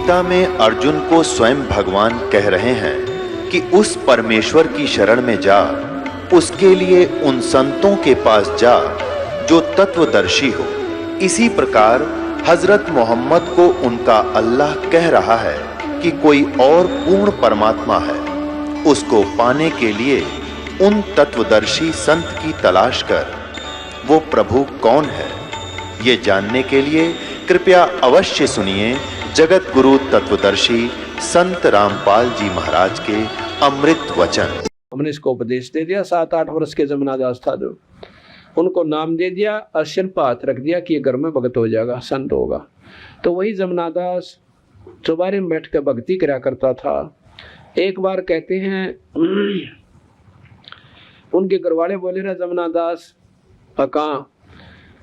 गीता में अर्जुन को स्वयं भगवान कह रहे हैं कि उस परमेश्वर की शरण में जा, उसके लिए उन संतों के पास जा जो तत्वदर्शी हो। इसी प्रकार हजरत मोहम्मद को उनका अल्लाह कह रहा है कि कोई और पूर्ण परमात्मा है, उसको पाने के लिए उन तत्वदर्शी संत की तलाश कर। वो प्रभु कौन है, ये जानने के लिए कृपया अवश्य सुनिए जगत गुरु तत्वदर्शी संत रामपाल जी महाराज के अमृत वचन। हमने इसको उपदेश दे दिया। 7-8 वर्ष के जमुना दास था जो, उनको नाम दे दिया और सिर पर हाथ रख दिया कि ये घर में भगत हो जाएगा, संत होगा। तो वही जमुना दास चौबारे में बैठ कर भक्ति करा करता था। एक बार कहते हैं उनके घरवाले बोले रहे जमुना दास कहाँ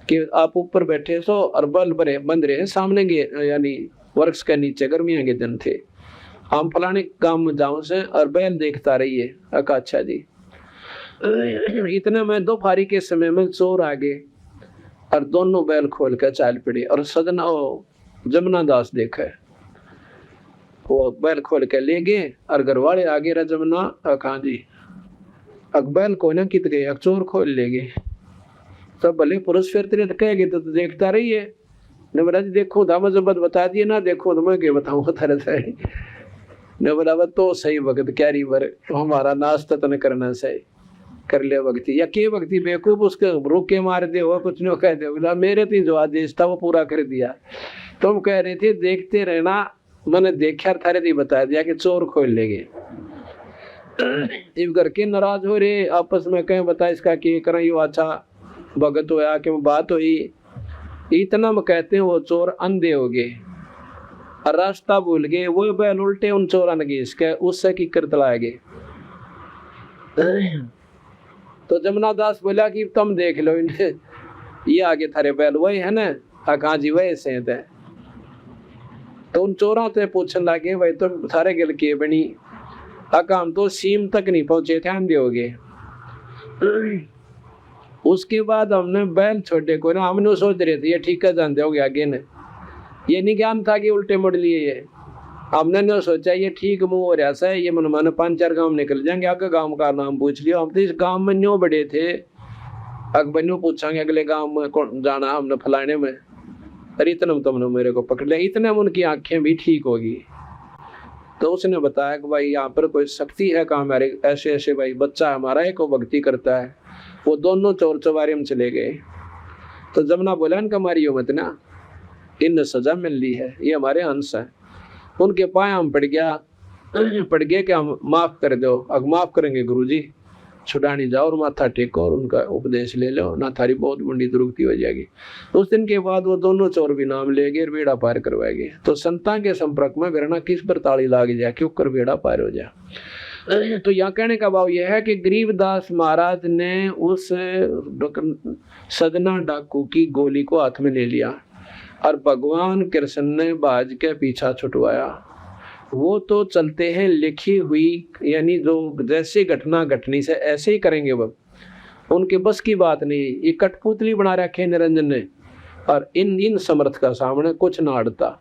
कि आप ऊपर बैठे सो और बल भरे बंद रहे सामने के यानी वृक्ष के नीचे, गर्मियों के दिन थे, हम फलाने गांव में जाऊं से और बैल देखता रहिए। अच्छा जी। इतने में दोपहरी के समय में चोर आ गए और दोनों बैल खोल कर चाल पड़े और सजना जमुना दास देखे, वो बैल खोल के ले गए और घर वाले आगे रहा जमुना कहाँ जी बैल को ना कित गए, चोर खोल ले गए। तब भले पुरुष फिर तेरे कह गए तो देखता रहिए। ने बोला जी देखो दामा जब बता दिए ना, देखो तो मैं क्या बताऊँ तेरे से। ने बोला तो सही वक्त क्या रही बर हमारा नाश्ता तो न करना सही कर ले भक्ति या के भक्ति बेवकूफ उसके रोक के मार दे हो कुछ नहीं कह दे। बोला मेरे तो जो आदेश था वो पूरा कर दिया। तुम कह रहे थे देखते रहना, मैंने देखा थारे थी बता दिया कि चोर खोल लेंगे। इस घर के नाराज हो रहे आपस में कहें बता इसका कि करें यो अच्छा भगत होया कि बात हुई। इतना में कहते हैं वो चोर अंधे हो गए और रास्ता भूल गए, वो बैल उल्टे उन चोरा ने इसके उससे की कर तलाए गए। तो जमुना दास बोला कि तुम देख लो इन्हें, ये आगे थारे बैल वही है ना, हाँ जी वही से थे। तो उन चोरों से पूछने लगे भाई तुम थारे गिल के बनी, हम तो सीम तक नहीं पहुंचे थे, अंधे हो गए। उसके बाद हमने बैल छोटे को ना, हमने सोच रहे थे ये ठीक है जानते हो गया आगे ने, ये नहीं ज्ञान था कि उल्टे मुड़ लिए ये। हमने नहीं सोचा ये ठीक मुंह हो रहा है, ये मन माने 5-4 गांव निकल जाएंगे, आगे गांव का नाम पूछ लिया। हम तो इस गांव में न्यों बड़े थे, अकबर न्यों पूछांगे अगले गांव में कौन जाना हमने फलाने में, अरे इतना तुमने मेरे को पकड़ लिया। इतने में उनकी आंखें भी ठीक होगी। तो उसने बताया कि भाई यहाँ पर कोई शक्ति है कहाँ, हमारे ऐसे ऐसे भाई बच्चा हमारा एक वो भक्ति करता है। वो दोनों चोर चौबारे में चले गए। तो जमुना बोला इनका हमारी मत ना, इन सजा मिल ली है, ये हमारे अंश है। उनके पाए हम पड़ गए कि हम माफ कर दो। अब माफ करेंगे गुरुजी, छुड़ानी जाओ और माथा टेको और उनका उपदेश ले लो ना, थारी बहुत बड़ी दुरुक्ति हो जाएगी। उस दिन के बाद वो दोनों चोर भी नाम ले गए, बेड़ा पार करवाएंगे। तो संतान के संपर्क में बिरना किस पर ताली लाग जाए क्यों कर बेड़ा पार हो जाए। तो यहाँ कहने का भाव यह है कि गरीबदास महाराज ने उस सदना डाकू की गोली को हाथ में ले लिया और भगवान कृष्ण ने बाज के पीछा छुटवाया। वो तो चलते हैं लिखी हुई, यानी जो जैसे घटना घटनी से ऐसे ही करेंगे, वो उनके बस की बात नहीं। ये कठपुतली बना रखे निरंजन ने, और इन समर्थ का सामने कुछ ना अड़ता।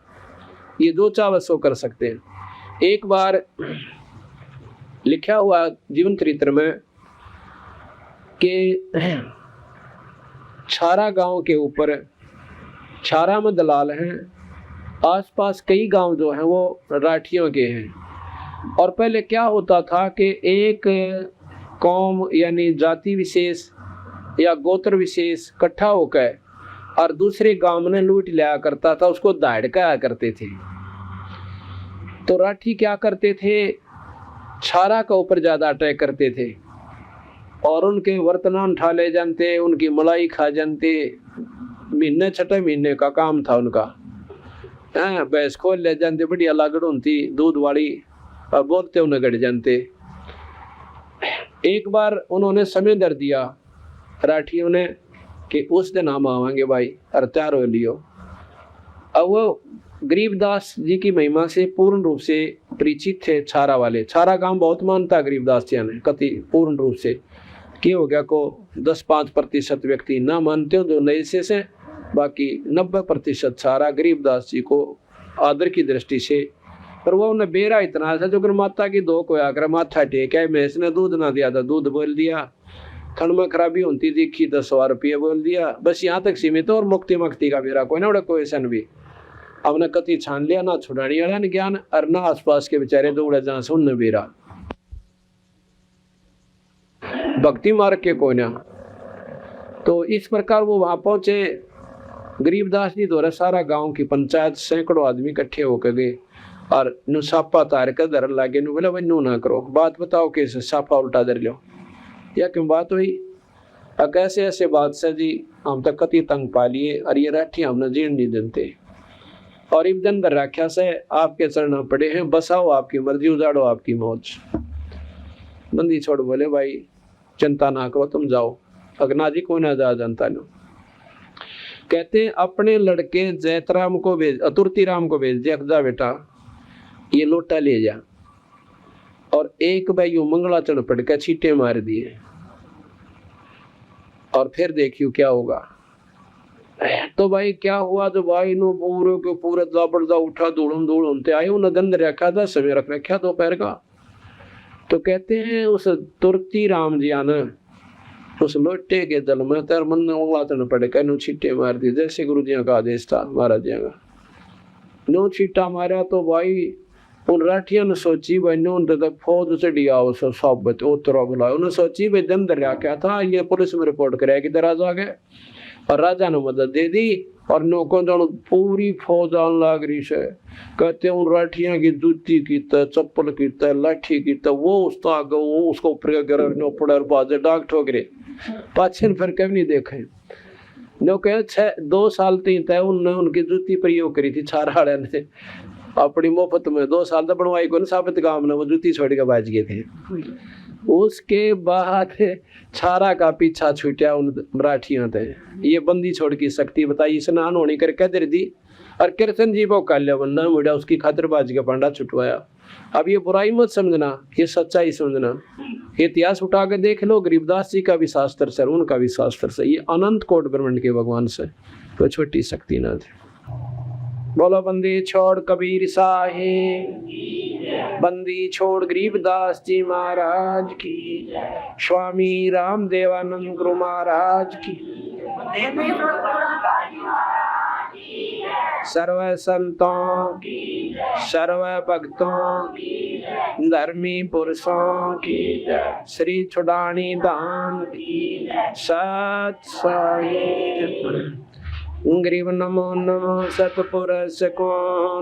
ये जो चाहे सो कर सकते हैं। एक बार लिखा हुआ जीवन चरित्र में कि छारा गांव के ऊपर, छारा में दलाल हैं, आसपास कई गांव जो हैं वो राठियों के हैं। और पहले क्या होता था कि एक कौम यानी जाति विशेष या गोत्र विशेष इकट्ठा होकर और दूसरे गांव में लूट लिया करता था, उसको दाड़का करते थे। तो राठी क्या करते थे, छारा के ऊपर ज्यादा अटैक करते थे और उनके वर्तमान उठा ले जानते, उनकी मलाई खा जानते। महीने 6 महीने का काम था उनका। भैंस खोल ले जानते, बढ़िया लागड़ होती दूध वाली, और बोलते उन्हें गड़ जानते। एक बार उन्होंने समय दर दिया राठियों ने कि उस दिन हम आवांगे भाई, और तैयार हो लियो। अब वो गरीबदास जी की महिमा से पूर्ण रूप से परिचित थे छारा वाले। छारा गांव बहुत मानता गरीबदास जी ने, कति पूर्ण रूप से। क्या हो गया को 10-5% व्यक्ति ना मानते हो जो नए से, बाकी 90% छारा गरीबदास जी को आदर की दृष्टि से। पर वो उन्हें बेरा इतना था जो माता की दो को आकर माथा टेका, भैंस ने दूध ना दिया था दूध बोल दिया, खंड में खराबी होती दिखी तो 100 रुपये बोल दिया, बस यहाँ तक सीमित। और मुक्ति मक्ति का बेरा कोई ना उड़ा कोई सन भी हमने कति छान लिया ना छुड़ानी वाला न ज्ञान, और ना आसपास के बेचारे दौड़े जहाँ से उनने बेरा भक्ति मार्ग के कोई ना। तो इस प्रकार वो वहां पहुंचे। गरीबदास जी द्वारा सारा गांव की पंचायत सैकड़ों आदमी इकट्ठे होकर गए और नु सापा तार कर धर लागे, नु बोला भाई नु ना करो, बात बताओ कैसे सापा उल्टा धर लो, या क्यों बात हुई। कैसे ऐसे बादशाह जी हम तक कति तंग पा लिए और ये राठी हमने जीण नहीं देते, और इब्दन दर राख्या से आपके चरण पड़े हैं, बसाओ आपकी मर्जी, उजाड़ो आपकी मौज। बंदी छोड़ बोले भाई चिंता ना करो, तुम जाओ। अगना जी को ना जा जनता नो। कहते अपने लड़के जैतराम को भेज, अतुर्ती राम को भेज दिया, जा बेटा ये लोटा ले जा, और एक भाई यू मंगला चढ़ पड़ के छींटे मार दिए, और फिर देखियो क्या होगा। तो भाई क्या हुआ, तो भाई नो पूरे के पूरे जाबड़दा उठा, धूड़म धूड़ते आए, उन्हें गंद रखा था, समय रख रखा दोपहर का। तो कहते हैं उस तुर्ती राम जी आना उस लोटे के दल में तेर मन ने उंगला चढ़ पड़े, कहने छींटे मार दिए, जैसे गुरु जी का आदेश था महाराज जी का। नो छीटा मारा तो भाई उन राठिया ने सोची भाई नो तक फौज चढ़ी आओ सब बत उतरो बुलाओ, उन्हें सोची भाई दम दरिया क्या था, ये पुलिस में रिपोर्ट कराएगी दराज आ गए, और राजा ने मदद दे दी, और नौकों जानो पूरी फौज आने लग रही से। कहते उन राठिया की जूती की चप्पल की लाठी की वो उसका वो उसको ऊपर पड़ा बाजे डाक ठोकरे पाछे फिर कभी नहीं देखे। नो कहे 2 साल तीन तय उनने उनकी जूती प्रयोग करी थी छारा ने अपनी मुफ्त में, 2 साल तक बनवाई को साबित काम ने वो जूती छोड़ के बाज गए थे। उसके बाद छारा का पीछा छूटा उन मराठियों थे। ये बंदी छोड़ की शक्ति बताई, स्नान होने करके दे दी, और कृष्ण जी को काल्या बंदा मुड़ा उसकी खातिर बाज का पांडा छुटवाया। अब ये बुराई मत समझना, ये सच्चाई समझना। इतिहास उठा के देख लो, गरीबदास जी का भी शास्त्र से, उनका भी शास्त्र से, ये अनंत कोट ब्रह्मांड के भगवान से कोई छोटी शक्ति ना थी। बोलो बंदी छोड़ कबीर साहे, बंदी छोड़ गरीबदास जी महाराज की, स्वामी राम देवानंद गुरु महाराज की, सर्व संतों की, सर्व भक्तों की, धर्मी पुरुषों की, श्री छुड़ानी दान की, सत साई। गरीब नमो नमो सतपुरुष को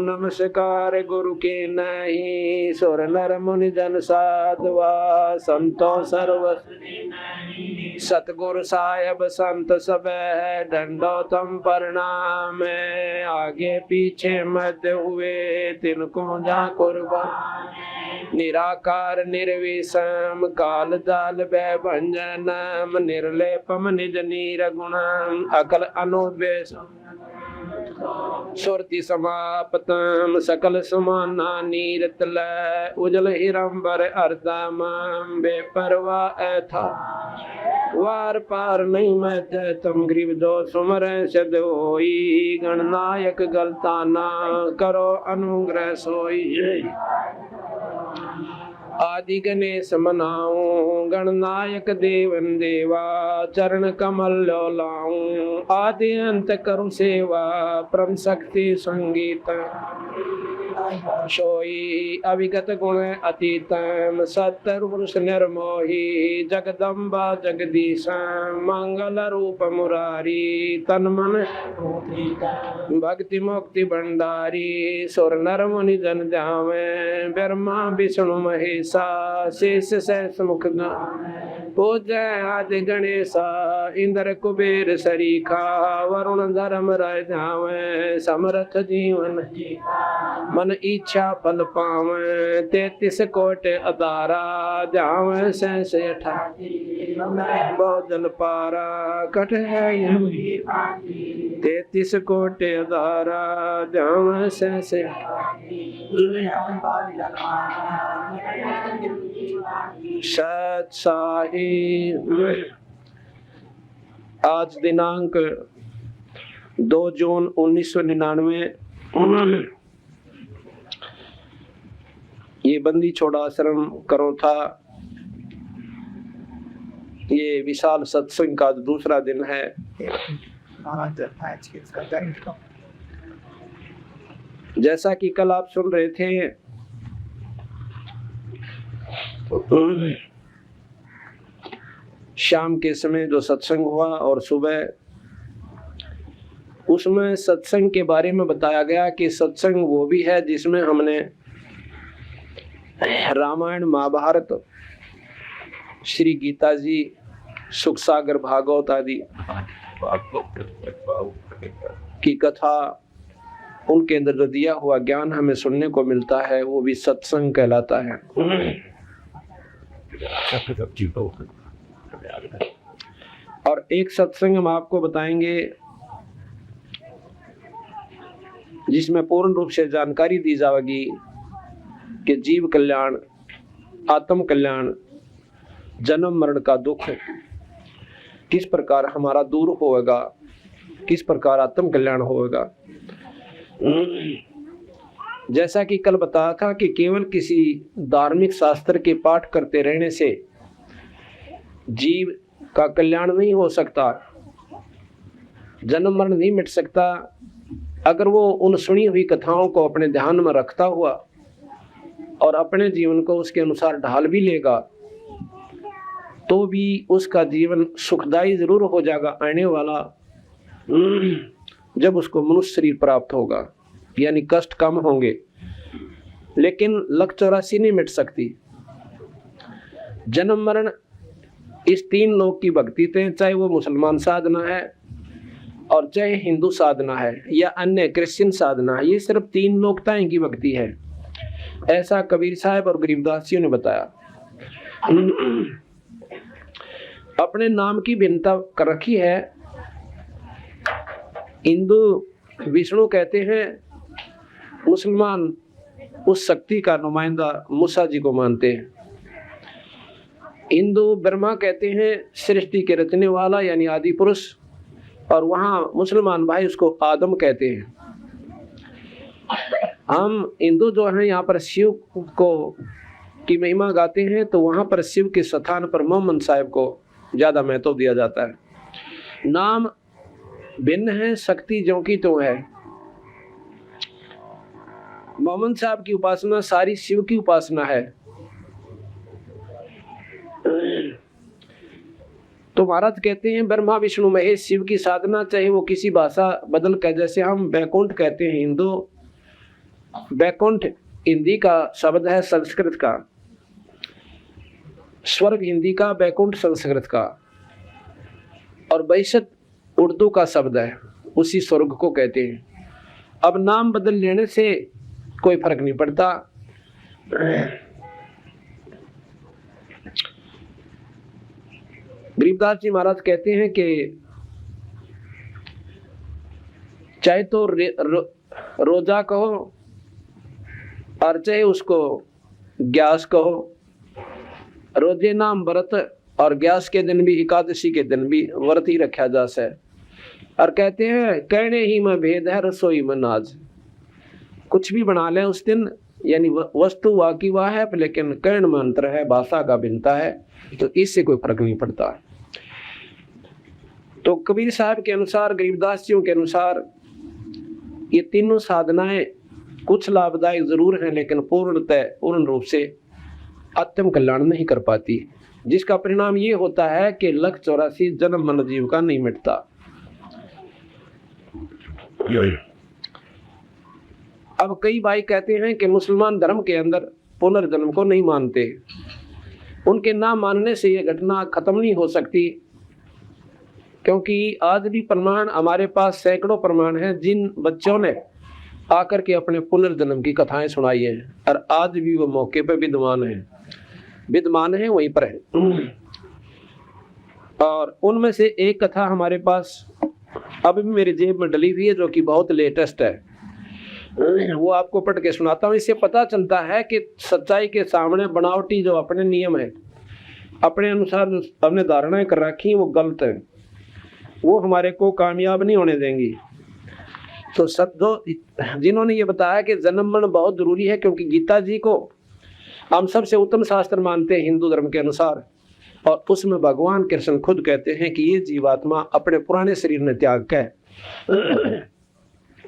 नमस्कार, गुरु के नहीं सुर नर मुनि जन साधवा, संतो सर्व सतगुरु साहेब संत सब दंडोतम प्रणाम, आगे पीछे मध्य हुए तिनको जा कुर्बान, निराकार निर्विषम काल जाल भंजनम, निर्लेपम निज नीर गुणम, अकल अनुद्वेश सुरति समापतम, सकल समाना नीरतल, उजल हिरंबर अर्दम, बेपरवा था वार पार नहीं मैं तम, गरीब दो सुमर सद होई, गणनायक गलता ना करो अनुग्रह सोई, आदि गणेश मनाऊं, गणनायक देवन देवा, चरण कमल लो लाऊं, आदि अंत करूं सेवा, परम शक्ति संगीत सोई, अविगत गुण अतीतम, सत्तर पुरुष निर्मोही, जगदम्बा जगदीश, मंगल रूप मुरारी, तन मन भक्ति मुक्ति भंडारी, सुर नर मुनि जन जावे, ब्रह्मा विष्णु महेशा, शेष सहस मुख पूजय आदि गणेशा, इंद्र कुबेर सरीखा, वरुण धर्म राय जावे, समर्थ जीवन मन इच्छा फल पावे, 33 कोट अदारा जावे, सहस 88 बहुजल पारा कट है 33 कोट अदारा जावे, सहस सत साही। आज दिनांक 2 जून 1999 ये बंदी छोड़ा आश्रम करो था, ये विशाल सत्संग का दूसरा दिन है। जैसा कि कल आप सुन रहे थे, शाम के समय जो सत्संग हुआ और सुबह, उसमें सत्संग के बारे में बताया गया कि सत्संग वो भी है जिसमें हमने रामायण, महाभारत, श्री गीता जी, सुख सागर, भागवत आदि की कथा, उनके अंदर जो दिया हुआ ज्ञान हमें सुनने को मिलता है, वो भी सत्संग कहलाता है। और एक सत्संग हम आपको बताएंगे जिसमें पूर्ण रूप से जानकारी दी जाएगी कि जीव कल्याण, आत्म कल्याण, जन्म मरण का दुख किस प्रकार हमारा दूर होगा, किस प्रकार आत्म कल्याण होगा। जैसा कि कल बताया था कि केवल किसी धार्मिक शास्त्र के पाठ करते रहने से जीव का कल्याण नहीं हो सकता, जन्म मरण नहीं मिट सकता। अगर वो उन सुनी हुई कथाओं को अपने ध्यान में रखता हुआ और अपने जीवन को उसके अनुसार ढाल भी लेगा, तो भी उसका जीवन सुखदायी जरूर हो जाएगा आने वाला, जब उसको मनुष्य शरीर प्राप्त होगा, यानी कष्ट कम होंगे। लेकिन लक 84 नहीं मिट सकती। जन्म मरण इस 3 लोक की भक्ति थे, चाहे वो मुसलमान साधना है और चाहे हिंदू साधना है या अन्य क्रिश्चियन साधना है, ये सिर्फ 3 लोकताएं की भक्ति है। ऐसा कबीर साहब और गरीबदास जी ने बताया। अपने नाम की भिन्नता कर रखी है। हिंदू विष्णु कहते हैं, मुसलमान उस शक्ति का नुमाइंदा मूसा जी को मानते हैं। हिंदू ब्रह्मा कहते हैं, सृष्टि के रचने वाला यानी आदि पुरुष, और वहाँ मुसलमान भाई उसको आदम कहते हैं। हम हिंदू जो हैं यहाँ पर शिव को की महिमा गाते हैं, तो वहाँ पर शिव के स्थान पर मोहम्मद साहब को ज्यादा महत्व दिया जाता है। नाम भिन्न है, शक्ति ज्यों की त्यों है। मोहम्मद साहब की उपासना सारी शिव की उपासना है। तो महाराज कहते हैं, ब्रह्मा विष्णु महेश शिव की साधना, चाहे वो किसी भाषा बदल कर, जैसे हम बैकुंठ कहते हैं हिंदू, बैकुंठ हिंदी का शब्द है, संस्कृत का। स्वर्ग हिंदी का, बैकुंठ संस्कृत का, और वैशत उर्दू का शब्द है, उसी स्वर्ग को कहते हैं। अब नाम बदल लेने से कोई फर्क नहीं पड़ता। गरीबदास जी महाराज कहते हैं कि चाहे तो रोजा कहो और चाहे उसको ग्यास कहो, रोजे नाम व्रत और ग्यास के दिन भी, एकादशी के दिन भी व्रत ही रखा जा से। और कहते हैं, कहने ही में भेद है, रसोई में नाज। कुछ भी बना लें उस दिन, यानी वस्तु वाह की वाह है, लेकिन कर्ण में अंतर है, भाषा का भिन्नता है, तो इससे कोई फर्क नहीं पड़ता। तो कबीर साहब के अनुसार, गरीबदास जी के अनुसार, ये तीनों साधनाएं कुछ लाभदायक जरूर हैं, लेकिन पूर्ण रूप से आत्म कल्याण नहीं कर पाती, जिसका परिणाम ये होता है कि लख 84 जन्म मन जीव का नहीं मिटता। अब कई भाई कहते हैं कि मुसलमान धर्म के अंदर पुनर्जन्म को नहीं मानते, उनके ना मानने से ये घटना खत्म नहीं हो सकती, क्योंकि आज भी प्रमाण हमारे पास सैकड़ों प्रमाण हैं, जिन बच्चों ने आकर के अपने पुनर्जन्म की कथाएं सुनाई हैं, और आज भी वो मौके पर विद्वान हैं वहीं पर है। और उनमें से एक कथा हमारे पास अभी भी मेरी जेब में डली हुई है, जो कि बहुत लेटेस्ट है, वो आपको पढ़ के सुनाता हूँ। इससे पता चलता है कि सच्चाई के सामने बनावटी जो अपने नियम है, अपने अनुसार हमने धारणाएं कर रखी, वो गलत है, वो हमारे को कामयाब नहीं होने देंगी। तो जिन्होंने ये बताया कि जन्म मरण बहुत जरूरी है, क्योंकि गीता जी को हम सबसे उत्तम शास्त्र मानते हैं हिंदू धर्म के अनुसार, और उसमें भगवान कृष्ण खुद कहते हैं कि ये जीवात्मा अपने पुराने शरीर में त्याग कर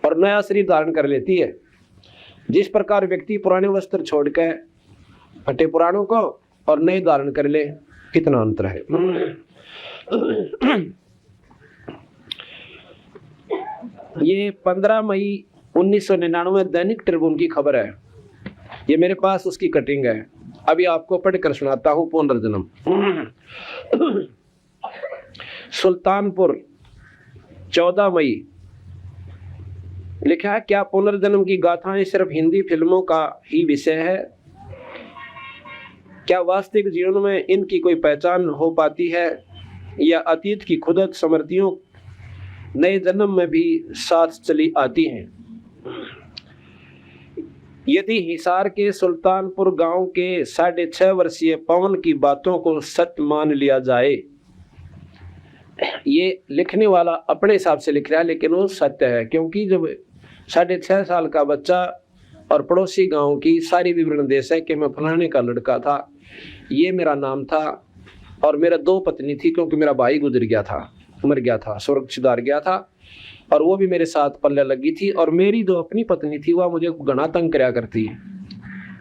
और नया शरीर धारण कर लेती है। जिस प्रकार व्यक्ति पुराने वस्त्र छोड़ के फटे पुराणों को और नए धारण कर ले, कितना अंतर है। ये 15 मई 1999 दैनिक ट्रिब्यून की खबर है। ये मेरे पास उसकी कटिंग है, अभी आपको पढ़कर सुनाता हूँ। पुनर्जन्म सुल्तानपुर 14 मई लिखा है, क्या पुनर्जन्म की गाथाएं सिर्फ हिंदी फिल्मों का ही विषय है? क्या वास्तविक जीवन में इनकी कोई पहचान हो पाती है, या अतीत की खुदत स्मृतियों नए जन्म में भी साथ चली आती हैं? यदि हिसार के सुल्तानपुर गांव के 6.5 वर्षीय पवन की बातों को सत्य मान लिया जाए, ये लिखने वाला अपने हिसाब से लिख रहा है लेकिन वो सत्य है, क्योंकि जब 6.5 साल का बच्चा और पड़ोसी गांव की सारी विवरण दे सके कि मैं फलाने का लड़का था, ये मेरा नाम था और मेरा 2 पत्नी थी, क्योंकि मेरा भाई गुजर गया था, मर गया था, स्वर्ग सिधार गया था, और वो भी मेरे साथ पल्ले लगी थी, और मेरी जो अपनी पत्नी थी वह मुझे घना तंग कराया करती,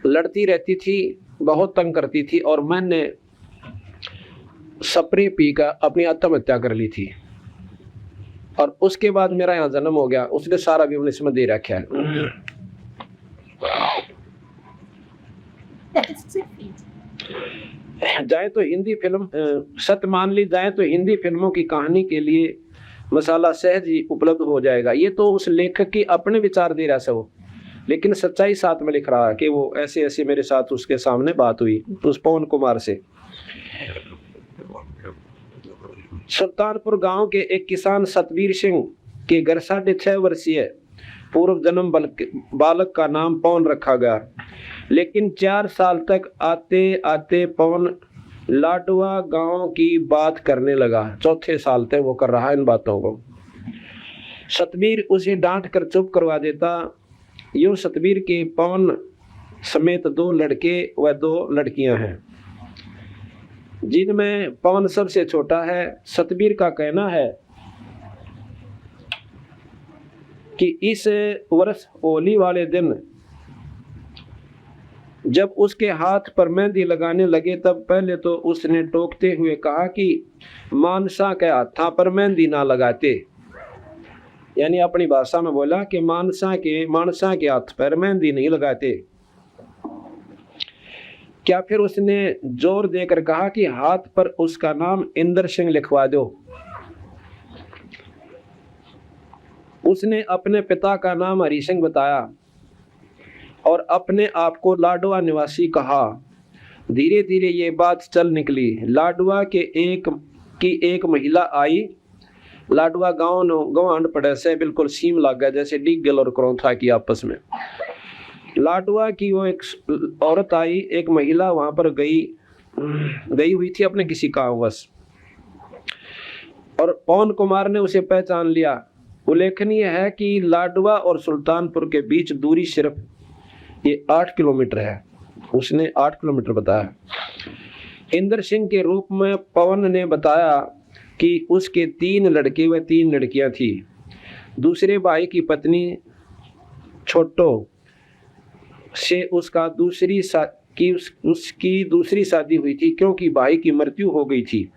लड़ती रहती थी, बहुत तंग करती थी, और मैंने स्प्रे पी कर अपनी आत्महत्या कर ली थी, और उसके बाद मेरा यहाँ जन्म हो गया। उसने सारा विवरण इसमें दे रखा है। जाए तो हिंदी फिल्म सत्य मान ली जाए तो हिंदी फिल्मों की कहानी के लिए मसाला सहज ही उपलब्ध हो जाएगा। ये तो उस लेखक की अपने विचार दे रहा है वो, लेकिन सच्चाई साथ में लिख रहा है कि वो ऐसे ऐसे मेरे साथ उसके सामने बात हुई उस पवन कुमार से। सुल्तानपुर गांव के एक किसान सतवीर सिंह के घर 6.5 वर्षीय पूर्व जन्म बालक का नाम पवन रखा गया, लेकिन 4 साल तक आते आते पवन लाडवा गांव की बात करने लगा। 4थे साल तक वो कर रहा है इन बातों को। सतवीर उसे डांट कर चुप करवा देता। यूं सतवीर के पवन समेत 2 लड़के व 2 लड़कियां हैं, जिनमें पवन सबसे छोटा है। सतवीर का कहना है कि इस वर्ष होली वाले दिन जब उसके हाथ पर मेहंदी लगाने लगे, तब पहले तो उसने टोकते हुए कहा कि मानसा के हाथा पर मेहंदी ना लगाते, यानी अपनी भाषा में बोला कि मानसा के हाथ पर मेहंदी नहीं लगाते। क्या फिर उसने जोर देकर कहा कि हाथ पर उसका नाम इंद्र सिंह लिखवा दो। उसने अपने पिता का नाम हरि सिंह बताया और अपने आप को लाडवा निवासी कहा। धीरे धीरे ये बात चल निकली। लाडवा के एक महिला आई। लाडवा गांव पड़े से बिल्कुल सीम लग गया, जैसे डीगल और करौथा की आपस में। लाडवा की वो एक औरत आई, एक महिला वहां पर गई हुई थी अपने किसी कामवश, और पवन कुमार ने उसे पहचान लिया। उल्लेखनीय है कि लाडवा और सुल्तानपुर के बीच दूरी सिर्फ ये 8 किलोमीटर है। उसने 8 किलोमीटर बताया। इंद्र सिंह के रूप में पवन ने बताया कि उसके 3 लड़के व 3 लड़कियां थी। दूसरे भाई की पत्नी छोटो से उसकी दूसरी शादी हुई थी, क्योंकि भाई की मृत्यु हो गई थी।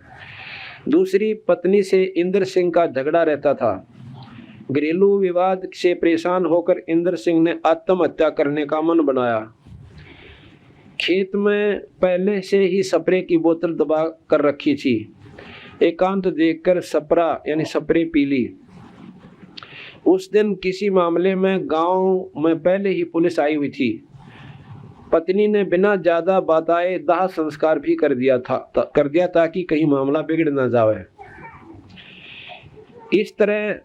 दूसरी पत्नी से इंद्र सिंह का झगड़ा रहता था। घरेलू विवाद से परेशान होकर इंद्र सिंह ने आत्महत्या करने का मन बनाया। खेत में पहले से ही स्प्रे की बोतल दबा कर रखी थी। एकांत देखकर स्प्रे पी ली। उस दिन किसी मामले में गांव में पहले ही पुलिस आई हुई थी। पत्नी ने बिना ज्यादा बताए दाह संस्कार भी कर दिया ताकि कहीं मामला बिगड़ न जाए। इस तरह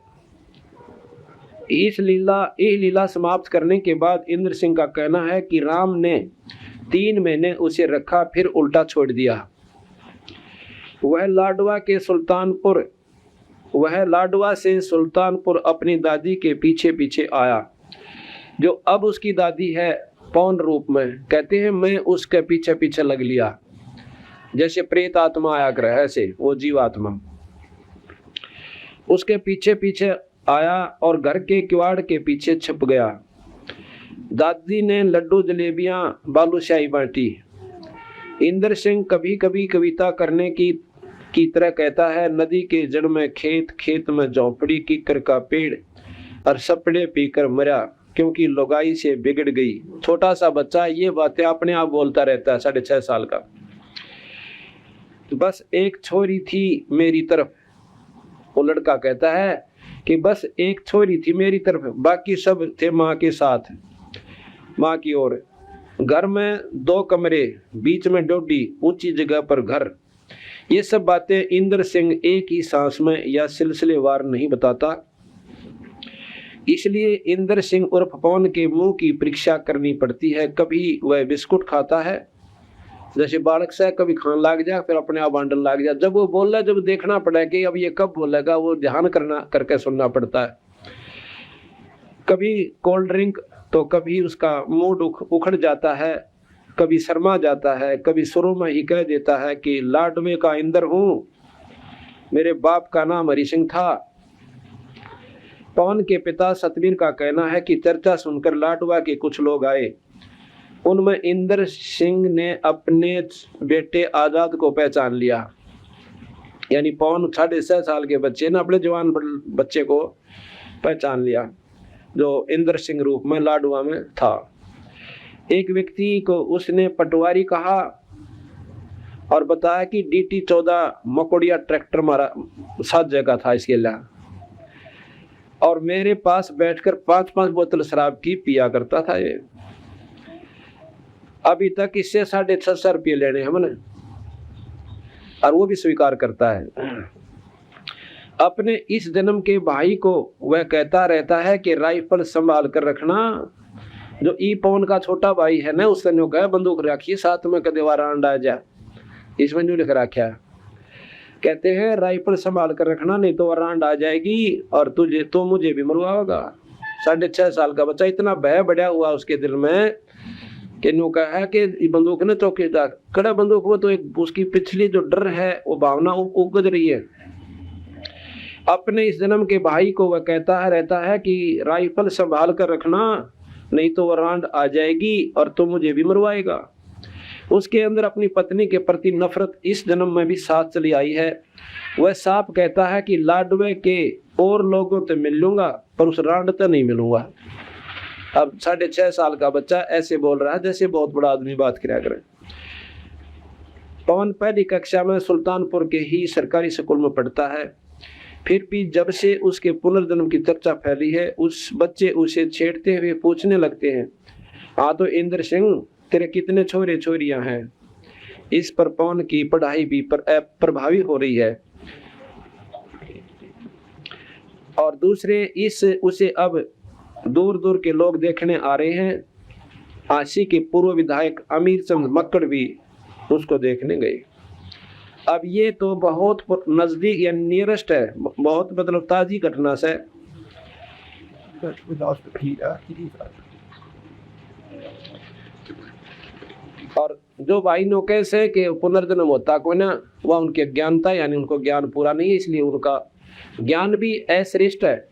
इस लीला समाप्त करने के बाद इंद्र सिंह का कहना है कि राम ने 3 महीने उसे रखा, फिर उल्टा छोड़ दिया। वह लाडवा से सुल्तानपुर अपनी दादी के पीछे पीछे आया, जो अब उसकी दादी है, पौन रूप में। कहते हैं मैं उसके पीछे पीछे लग लिया, जैसे प्रेत आत्मा आया करे ऐसे वो जीवात्मा उसके पीछे पीछे आया और घर के किवाड़ के पीछे छिप गया। दादी ने लड्डू जलेबियां बालूशाही बांटी। इंद्र सिंह कभी कभी कविता करने की तरह कहता है, नदी के जड़ में खेत, खेत में झोंपड़ी, कीकर का पेड़ और सपड़े पीकर मरा क्योंकि लोगाई से बिगड़ गई। छोटा सा बच्चा ये बातें अपने आप बोलता रहता है, 6.5 साल का। बस एक छोरी थी मेरी तरफ, वो लड़का कहता है कि बस एक छोरी थी मेरी तरफ, बाकी सब थे माँ के साथ, माँ की ओर। घर में 2 कमरे, बीच में डोडी, ऊंची जगह पर घर। ये सब बातें इंद्र सिंह एक ही सांस में या सिलसिलेवार नहीं बताता, इसलिए इंद्र सिंह उर्फ पवन के मुंह की परीक्षा करनी पड़ती है। कभी वह बिस्कुट खाता है जैसे बालक से, कभी खान लाग जाए, फिर अपने आप बांटने लाग जाए। जब वो बोल रहा है, जब देखना पड़ा कि अब ये कब बोलेगा, वो ध्यान करके सुनना पड़ता है। कभी कोल्ड ड्रिंक तो कभी उसका मूड उखड़ जाता है, कभी शर्मा जाता है, कभी शुरू में ही कह देता है कि लाडवे का इंद्र हूँ, मेरे बाप का नाम हरि सिंह था। पवन के पिता सतवीर का कहना है कि चर्चा सुनकर लाडवा के कुछ लोग आए। उनमें इंद्र सिंह ने अपने बेटे आजाद को पहचान लिया, यानी पवन 6.5 साल के बच्चे ने अपने जवान बच्चे को पहचान लिया जो इंद्र सिंह रूप में लाडवा में था। एक व्यक्ति को उसने पटवारी कहा और बताया कि DT-14 मकोड़िया ट्रैक्टर मारा 7 जगह था इसके लिए, और मेरे पास बैठकर 5-5 बोतल शराब की पिया करता था। ये अभी तक इससे 650 रुपये लेने हमने, और वो भी स्वीकार करता है। अपने इस जन्म के भाई को वह कहता रहता है कि राइफल संभाल कर रखना। जो ई पवन का छोटा भाई है ना, उसने जो कहा बंदूक रखिए साथ में, कदे वारा अंडा जा, इसमें जो लिख रखा है। कहते हैं राइफल संभाल कर रखना, नहीं तो वारांड आ जाएगी और तुझे तो मुझे भी मरवाओगा। 6.5 साल का बच्चा, इतना भय बढ़ा हुआ उसके दिल में कि न्यू कहा है कि बंदूक ने चौकीदार कड़ा बंदूक, वो तो एक उसकी पिछली जो डर है वो भावना उगद रही है। अपने इस जन्म के भाई को वह कहता रहता है कि राइफल संभाल कर रखना, नहीं तो वारांड आ जाएगी और तो मुझे भी मरवाएगा। उसके अंदर अपनी पत्नी के प्रति नफरत इस जन्म में भी साथ चली आई है। वह साफ कहता है कि लाडवे के और लोगों से मिल लूंगा पर उस रांड से नहीं मिलूंगा। अब 6.5 साल का बच्चा ऐसे बोल रहा है जैसे बहुत बड़ा आदमी बात किया करे। पवन पहली कक्षा में सुल्तानपुर के ही सरकारी स्कूल में पढ़ता है। फिर भी जब से उसके पुनर्जन्म की चर्चा फैली है, उस बच्चे उसे छेड़ते हुए पूछने लगते हैं, हाँ तो इंद्र सिंह तेरे कितने छोरे छोरियां हैं। इस पर पवन की पढ़ाई भी प्रभावी हो रही है। और दूसरे उसे अब दूर दूर के लोग देखने आ रहे हैं। आशी के पूर्व विधायक अमीर चंद मक्कड़ भी उसको देखने गए। अब ये तो बहुत नजदीक या नियरेस्ट है, बहुत मतलब ताजी घटना से। और जो भाई नौके से के पुनर्जन्म होता कोई ना, वह उनकी अज्ञानता यानी उनको ज्ञान पूरा नहीं है, इसलिए उनका ज्ञान भी अश्रेष्ठ है,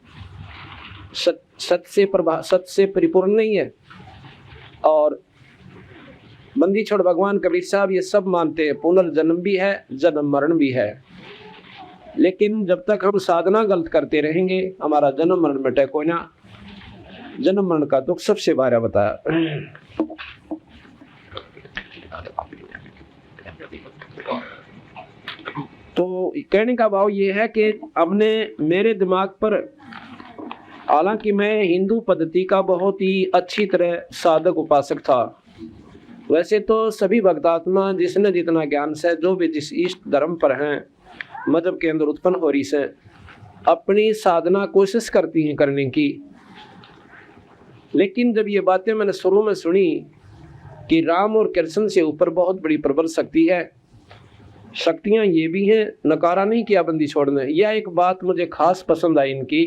सत्य से परिपूर्ण नहीं है। और बंदी छोड़ भगवान कबीर साहब ये सब मानते हैं, पुनर्जन्म भी है, जन्म मरण भी है। लेकिन जब तक हम साधना गलत करते रहेंगे हमारा जन्म मरण मिटे कोई ना। जन्म मरण का दुख सबसे बारा बताया। तो कहने का भाव ये है कि हमने मेरे दिमाग पर, हालांकि मैं हिंदू पद्धति का बहुत ही अच्छी तरह साधक उपासक था, वैसे तो सभी भक्तात्मा जिसने जितना ज्ञान से, जो भी जिस इष्ट धर्म पर हैं, मजहब के अंदर उत्पन्न हो रही से, अपनी साधना कोशिश करती हैं करने की। लेकिन जब ये बातें मैंने शुरू में सुनी कि राम और कृष्ण से ऊपर बहुत बड़ी प्रबल शक्ति है, शक्तियां ये भी हैं, नकारा नहीं किया बंदी छोड़ने। यह एक बात मुझे खास पसंद आई इनकी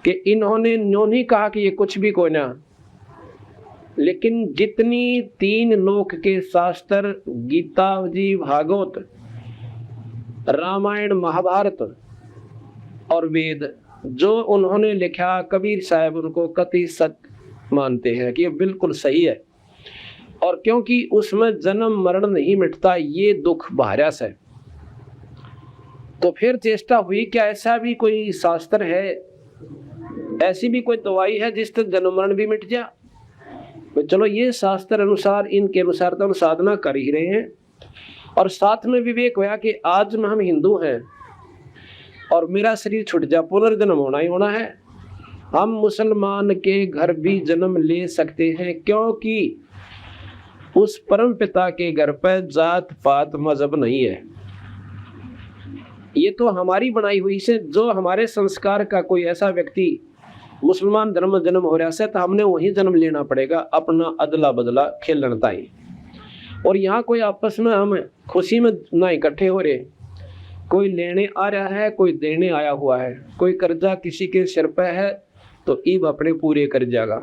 कि इन्होंने न्यों नहीं कहा कि ये कुछ भी कोई ना, लेकिन जितनी तीन लोक के शास्त्र, गीता जी, भागवत, रामायण, महाभारत और वेद जो उन्होंने लिखा, कबीर साहब उनको कति सत्य मानते हैं कि ये बिल्कुल सही है। और क्योंकि उसमें जन्म मरण नहीं मिटता, ये दुख भार्यास है, तो फिर चेष्टा हुई क्या ऐसा भी कोई शास्त्र है, ऐसी भी कोई दवाई है जिससे जन्म मरण भी मिट जा। तो चलो ये शास्त्र अनुसार, इनके अनुसार तो हम साधना कर ही रहे हैं, और साथ में विवेक होया कि आज में हम हिंदू हैं और मेरा शरीर छूट जा, पुनर्जन्म होना ही होना है। हम मुसलमान के घर भी जन्म ले सकते हैं, क्योंकि उस परम पिता के घर पर जात पात मजहब नहीं है। ये तो हमारी बनाई हुई से, जो हमारे संस्कार का कोई ऐसा व्यक्ति मुसलमान धर्म में जन्म हो रहा है तो हमने वही जन्म लेना पड़ेगा, अपना अदला बदला खेलन ताई। और यहाँ कोई आपस में हम खुशी में ना इकट्ठे हो रहे, कोई लेने आ रहा है, कोई देने आया हुआ है, कोई कर्जा किसी के सिर पे है तो ईब अपने पूरे कर जाएगा।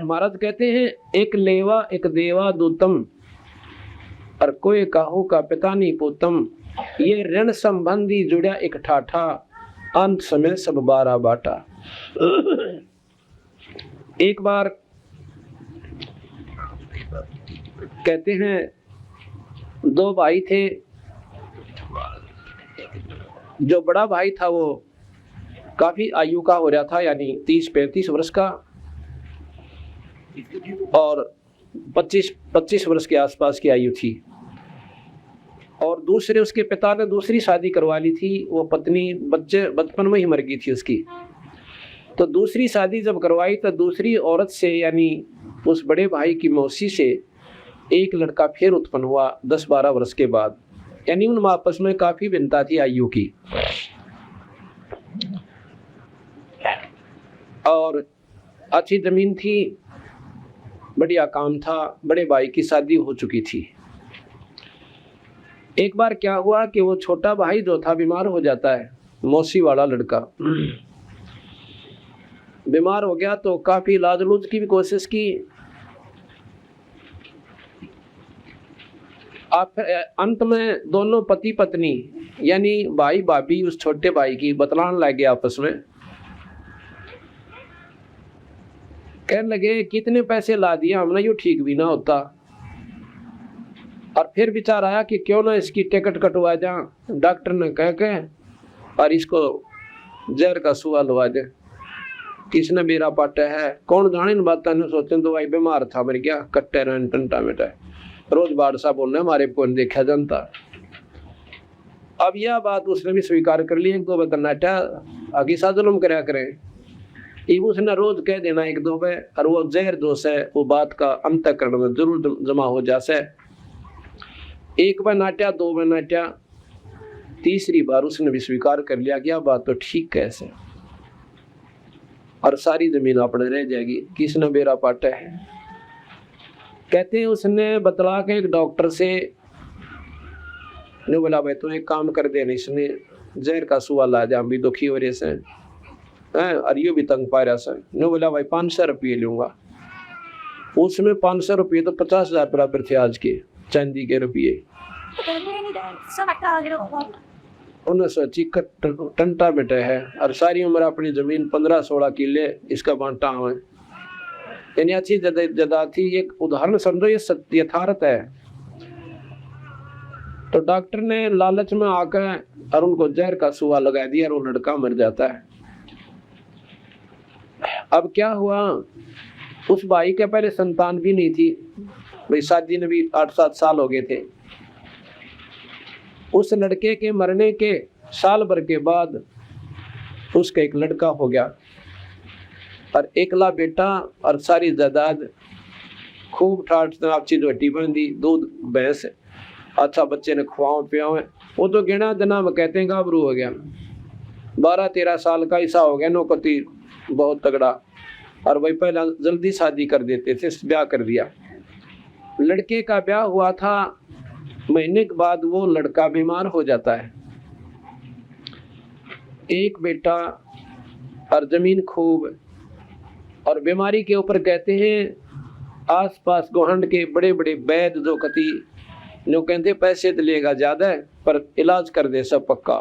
महाराज कहते हैं, एक लेवा एक देवा दूतम, और कोई काहू का पिता नहीं पोतम, ये ऋण संबंधी जुड़ा एक ठाठा, अंत समय सब बारा बाटा। एक बार कहते हैं, दो भाई थे, जो बड़ा भाई था वो काफी आयु का हो रहा था, यानी 30-35 वर्ष का, और 25 वर्ष के आसपास की आयु थी। और दूसरे, उसके पिता ने दूसरी शादी करवा ली थी, वो पत्नी बच्चे बचपन में ही मर गई थी उसकी। तो दूसरी शादी जब करवाई तो दूसरी औरत से, यानी उस बड़े भाई की मौसी से एक लड़का फिर उत्पन्न हुआ 10-12 वर्ष के बाद, यानी उन आपस में काफी भिन्नता थी आयु की। और अच्छी जमीन थी, बढ़िया काम था, बड़े भाई की शादी हो चुकी थी। एक बार क्या हुआ कि वो छोटा भाई जो था बीमार हो जाता है, मौसी वाला लड़का बीमार हो गया, तो काफी इलाज लूज की भी कोशिश की। आप अंत में दोनों पति पत्नी, यानी भाई भाभी, उस छोटे भाई की बतलाने लगे आपस में, कहने लगे कितने पैसे ला दिया हमने, यो ठीक भी ना होता। और फिर विचार आया कि क्यों ना इसकी टिकट कटवा जा, डॉक्टर ने कह के, और इसको जहर का सुआ लवा दे, किसने बेरा पाटा है, कौन जाने इन बात ने। सोचे तो भाई बीमार था, मर गया, कट्टे रहन टंटा मिटा, रोज बादशाह बोलने हमारे को देखा जनता। अब यह बात उसने भी स्वीकार कर ली, एक दो बार नाटा आगे सा जुल्म कराया करें, उसने रोज कह देना एक दो बार, और वो जहर दोष है, वो बात का अंतःकरण में जरूर जमा हो जासे। एक बार नाट्या, दो बार नाट्या, तीसरी बार उसने भी स्वीकार कर लिया कि यह बात तो ठीक कैसे, और सारी जमीन अपने रह जाएगी, किसने बेरा पाटा है। कहते हैं उसने बतला के एक डॉक्टर से ने बोला, भाई तो एक काम कर देना, इसने जहर का सुआ ला जा, भी दुखी हो रहे से, और ये भी तंग पा रहा से। ने बोला भाई 500 रुपये लूंगा। उसमें 500 रुपये तो 50,000 बराबर थे आज के चांदी के रुपये। उन्हें सोची टंटा बेटा है, और सारी उम्र अपनी जमीन 15-16 किले इसका बांटा हुआ, यानी अच्छी जदा थी। एक उदाहरण समझो, ये सत्य यथार्थ है। तो डॉक्टर ने लालच में आकर और उनको जहर का सुआ लगा दिया, और वो लड़का मर जाता है। अब क्या हुआ, उस भाई के पहले संतान भी नहीं थी, भाई शादी ने भी 8-7 साल हो गए थे। उस लड़के के मरने के साल भर के बाद उसका एक लड़का हो गया, और एकला बेटा, और सारी जायदाद खूब ठाट आपची रोटी बंदी, दूध भैंस, अच्छा बच्चे ने खुआओ पियाओ। वो तो गिना जना में कहते हैं गाभरू हो गया, 12-13 साल का ऐसा हो गया, नौकती बहुत तगड़ा। और वही पहला जल्दी शादी कर देते थे, ब्याह कर दिया। लड़के का ब्याह हुआ था, महीने के बाद वो लड़का बीमार हो जाता है। एक बेटा और जमीन खूब, और बीमारी के ऊपर कहते हैं आसपास गोहंड के बड़े बड़े वैद्य जो कति जो कहते पैसे तो लेगा ज्यादा पर इलाज कर दे सब पक्का।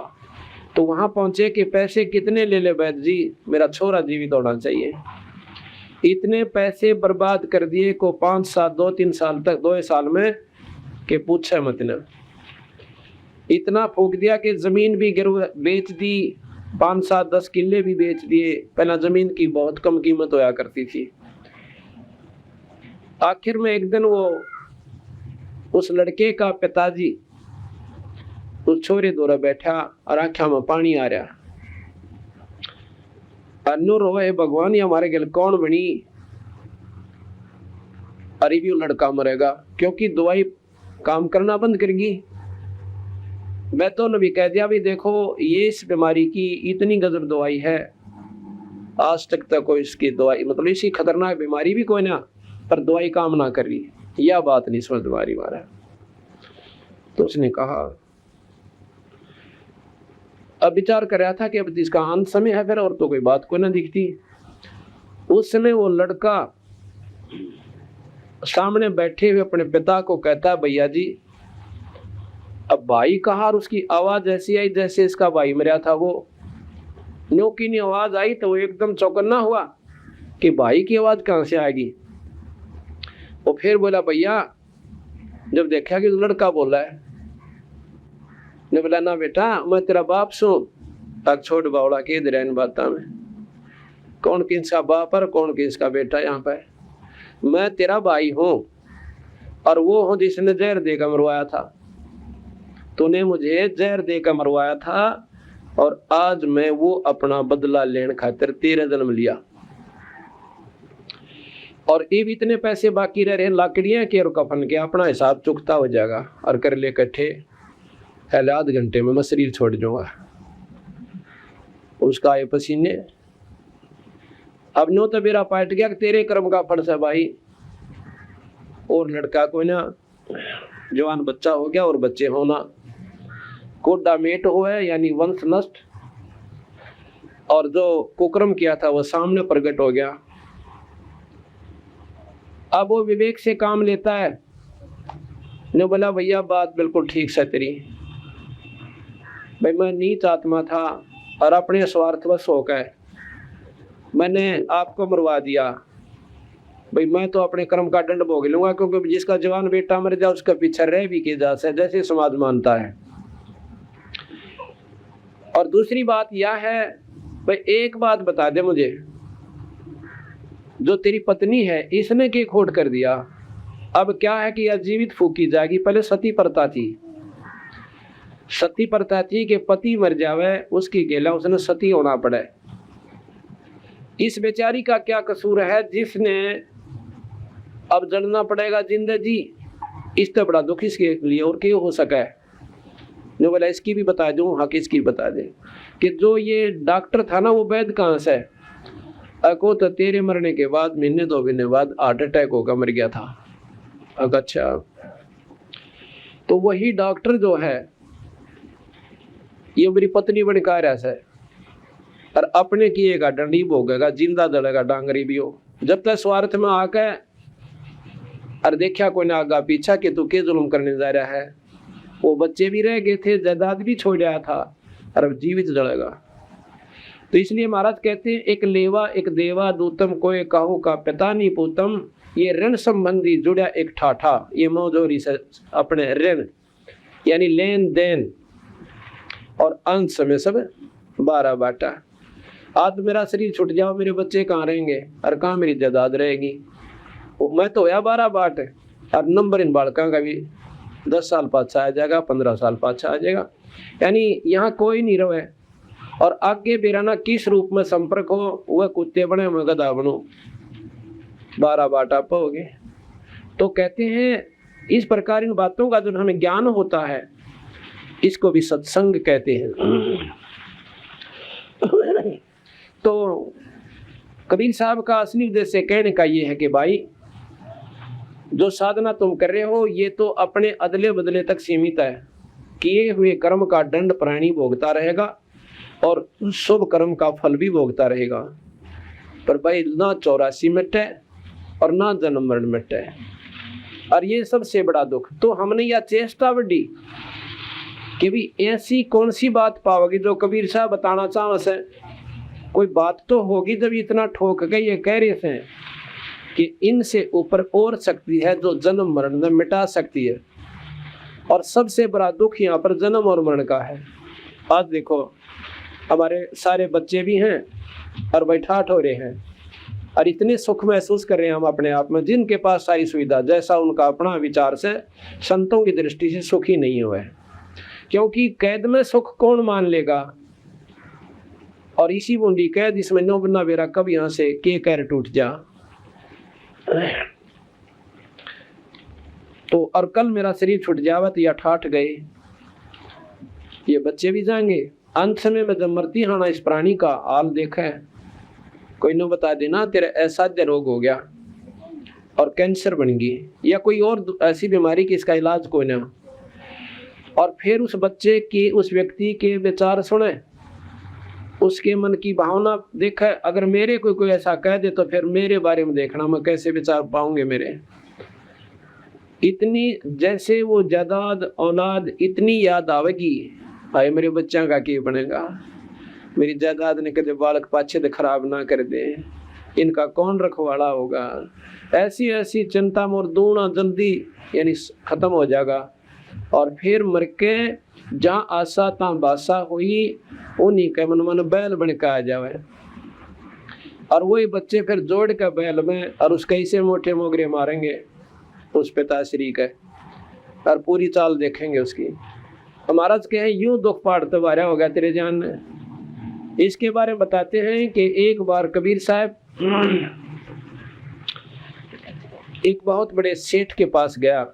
तो वहां पहुंचे कि पैसे कितने ले ले वैद्य जी, मेरा छोरा जीवित होना चाहिए। इतने पैसे बर्बाद कर दिए को 5 साल 2-3 साल तक 2 साल में के पूछे मत न। इतना फूक दिया कि जमीन भी बेच दी, 5-7-10 किले भी बेच दिए। पहला जमीन की बहुत कम कीमत होया करती थी। आखिर में एक दिन वो उस लड़के का पिताजी उस छोरे द्वारा बैठा और आंखों में पानी आ रहा। अन्नू रोवे भगवान ये हमारे गल कौन बनी, अरे भी लड़का मरेगा क्योंकि दवाई काम करना बंद करेगी। मैं तो नबी कह दिया भी देखो ये इस बीमारी की इतनी गजब दवाई है, आज तक कोई इसकी दवाई मतलब इसी खतरनाक बीमारी भी कोई ना पर दवाई काम ना कर रही, यह बात नहीं समझ बीमारी मारा। तो उसने कहा अब विचार कर रहा था कि अब इसका अंत समय है फिर और तो कोई बात को ना दिखती। उस समय वो लड़का सामने बैठे हुए अपने पिता को कहता है भैया जी, अब भाई कहा और उसकी आवाज ऐसी आई जैसे इसका भाई मरा था। वो न्योकी ने आवाज आई तो वो एकदम चौकन्ना हुआ कि भाई की आवाज कहां से आएगी। वो फिर बोला भैया, जब देखा कि लड़का बोला है ने बोला ना बेटा मैं तेरा बाप सू। तक छोड़ बावड़ा के दे इन बातों में कौन किसका बाप और कौन किसका बेटा, यहाँ पे मैं तेरा भाई हूं और वो हूं जिसने जहर देकर मरवाया था। तूने मुझे जहर देकर मरवाया था और आज मैं वो अपना बदला लेने खातिर तेरे जन्म लिया। और ये भी इतने पैसे बाकी रह रहे लाकड़ियां के और कफन के अपना हिसाब चुकता हो जाएगा और कर ले इकट्ठे पहले आध घंटे में मैं शरीर छोड़ जाऊंगा। उसका आए पसीने अब नो तो मेरा पाट गया कि तेरे कर्म का फल है भाई। और लड़का को ना जवान बच्चा हो गया और बच्चे होना कोडा मेट हो है यानी वंश नष्ट, और जो कुकर्म किया था वो सामने प्रकट हो गया। अब वो विवेक से काम लेता है। ने बोला भैया बात बिल्कुल ठीक से तेरी, भाई मैं नीच आत्मा था और अपने स्वार्थवश होकर मैंने आपको मरवा दिया। भाई मैं तो अपने कर्म का दंड भोग लूंगा क्योंकि जिसका जवान बेटा मर जाए उसका पीछे रह भी के जा सकता जैसे समाज मानता है। और दूसरी बात यह है भाई एक बात बता दे मुझे, जो तेरी पत्नी है इसने क्या खोट कर दिया। अब क्या है कि यह जीवित फूकी जाएगी। पहले सती प्रथा थी, सती प्रथा थी कि पति मर जावे उसकी गेला उसने सती होना पड़े। इस बेचारी का क्या कसूर है जिसने अब जलना पड़ेगा जिंदगी। इससे बड़ा दुख इसके लिए और क्यों हो सका है। जो बोला इसकी भी बता दूं, हाँ किसकी बता दे कि जो ये डॉक्टर था ना वो वैद्य कहाँ से है। को तो तेरे मरने के बाद महीने 2 महीने बाद हार्ट अटैक होकर मर गया था। अच्छा तो वही डॉक्टर जो है ये मेरी पत्नी बनकर ऐसा है और अपने किएगा डंडी भोगेगा, जिंदा जलेगा डांगरी भी हो। जब तक स्वार्थ में आके और देखा कोई ना आगा पीछा कि तू के जुल्म करने जा रहा है। वो बच्चे भी रह गए थे, जायदाद भी छोड़ आया था और अब जीवित जलेगा। तो इसलिए महाराज कहते हैं एक लेवा एक देवा दूतम कोई काहू का पिता नहीं पूतम। ये ऋण संबंधी जुड़ा एक ठाठा, ये मौजूरी से अपने ऋण यानी लेन देन और अंश में सब 12 बाटा। आज मेरा शरीर छूट जाओ मेरे बच्चे कहाँ रहेंगे और कहाँ मेरी जायदाद रहेगी। मैं तो होया 12 बाट और नंबर इन बालकों का भी 10 साल पाछा आ जाएगा, 15 साल पाछा आ जाएगा। यानी यहाँ कोई नहीं रहे और आगे बेराना किस रूप में संपर्क हो वह कुत्ते बने मैं गधा बनो, 12 बाट आप हो गए। तो कहते हैं इस प्रकार इन बातों का जो हमें ज्ञान होता है इसको भी सत्संग कहते हैं। तो कबीर साहब का असली उद्देश्य कहने का ये है कि भाई जो साधना तुम कर रहे हो ये तो अपने अदले बदले तक सीमित है। किए हुए कर्म का दंड प्राणी भोगता रहेगा और शुभ कर्म का फल भी भोगता रहेगा। पर भाई ना 84 मिटे और ना जन्म मरण मिटे, और ये सबसे बड़ा दुख। तो हमने यह चेष्टा बढ़ी कि भी ऐसी कौन सी बात पाओगी जो कबीर साहब बताना चाहो से, कोई बात तो होगी जब इतना ठोक के ये कह रहे थे कि इनसे ऊपर और शक्ति है जो जन्म मरण में मिटा सकती है। और सबसे बड़ा दुख यहाँ पर जन्म और मरण का है। आज देखो हमारे सारे बच्चे भी हैं और बैठाठ हो रहे हैं और इतने सुख महसूस कर रहे हैं हम अपने आप में, जिनके पास सारी सुविधा, जैसा उनका अपना विचार से संतों की दृष्टि से सुखी नहीं हुआ है। क्योंकि कैद में सुख कौन मान लेगा, और इसी बूंदी कैद इसमें नो बना बेरा कब यहाँ से के कैर टूट जा। तो और कल मेरा शरीर छूट जावा तो या ठाठ गए, ये बच्चे भी जाएंगे। अंत समय में जब मरती हाना इस प्राणी का हाल देखा है, कोई न बता देना तेरा असाध्य रोग हो गया और कैंसर बन गई या कोई और ऐसी बीमारी की इसका इलाज कोई ना, और फिर उस बच्चे की, उस व्यक्ति के विचार सुने, उसके मन की भावना देखा। अगर मेरे कोई ऐसा कह दे तो फिर मेरे बारे में देखना मैं कैसे विचार पाऊंगे मेरे। इतनी जैसे वो जायदाद औलाद इतनी याद आवेगी, भाई मेरे बच्चा का क्या बनेगा, मेरी जायदाद ने कदे बालक पाछे तो खराब ना कर दे, इनका कौन रखवाला होगा। ऐसी ऐसी चिंता मोर दूना जल्दी यानी खत्म हो जाएगा। और फिर मर के जहाँ आशा ता बासा हुई, उन्हीं के मन मन बैल बन के आ जावे, और वही बच्चे फिर जोड़ के बैल में और उसके ऐसे मोटे मोगरे मारेंगे उस पिताश्री के, और पूरी चाल देखेंगे उसकी। हमारा कहे यूं दुख पाड़ते वारा होगा तेरे जान में। इसके बारे में बताते हैं कि एक बार कबीर साहब एक बहुत बड़े सेठ के पास गया।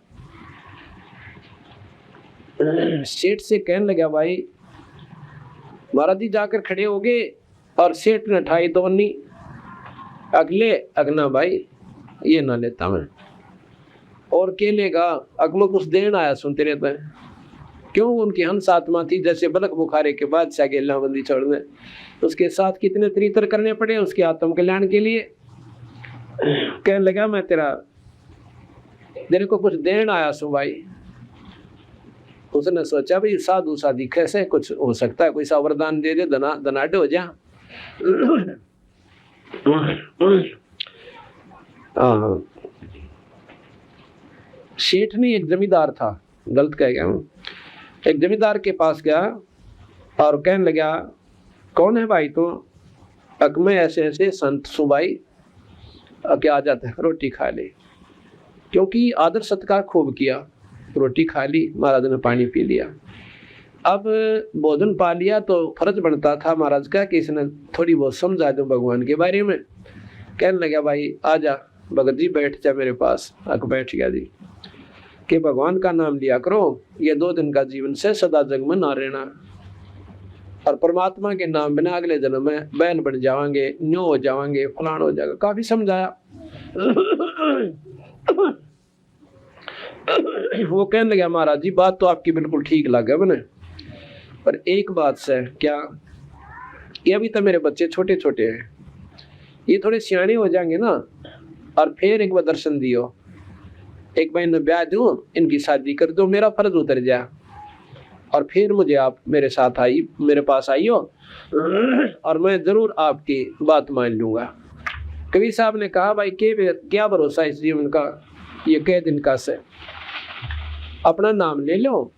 सेठ से कहने लगा, भाई महाराज जी जाकर खड़े हो गए, और सेठ ने ठाई दोनी अगले अगना, भाई ये ना लेता मैं, और केलेगा अगम कुछ देन आया सुन तेरे पे। क्यों? उनकी हंस आत्मा थी, जैसे बलक बुखारे के बाद से गेला बंदी छोड़ने, उसके साथ कितने तरीतर करने पड़े उसके आत्म कल्याण के लिए। कहने लगा मैं तेरे को कुछ देन आया सु भाई। उसने सोचा भाई साधु साधी कैसे कुछ हो सकता है, कोई सा वरदान दे दे, दनाडे हो जा। सेठ ने एक जमींदार था, गलत कह गया हूँ, एक जमींदार के पास गया और कहने लगा, कौन है भाई तू? मैं ऐसे ऐसे संत सु भाई, क्या आ जाता है, रोटी खा ले। क्योंकि आदर सत्कार खूब किया, रोटी खा ली, महाराज ने पानी पी लिया। अब भोजन पा लिया तो फर्ज बनता था महाराज का कि इसने थोड़ी बहुत समझा दो भगवान के बारे में। कहने लगा, भाई आजा भगत जी बैठ जा मेरे पास। आके बैठ गया जी कि भगवान का नाम लिया करो, ये 2 दिन का जीवन से सदा जग में ना रहना, और परमात्मा के नाम बिना अगले जन्म में बैल बन जावांगे, न्यो हो जावांगे, फलान हो जाएगा। काफी समझाया। वो कहने लगा, महाराज जी बात तो आपकी बिल्कुल ठीक लगा मैंने, पर एक बात से क्या, ये अभी तो मेरे बच्चे छोटे छोटे हैं, ये थोड़े सियाने हो जाएंगे ना, और फिर एक बार दर्शन दियो, एक बार इन्हें ब्याह दूं, इनकी शादी कर दो, मेरा फर्ज उतर जाए, और फिर मुझे आप मेरे साथ आई, मेरे पास आइयो, और मैं जरूर आपकी बात मान लूंगा। कबीर साहब ने कहा, भाई क्या भरोसा इस जीवन का, ये कई दिन का से, अपना नाम ले लो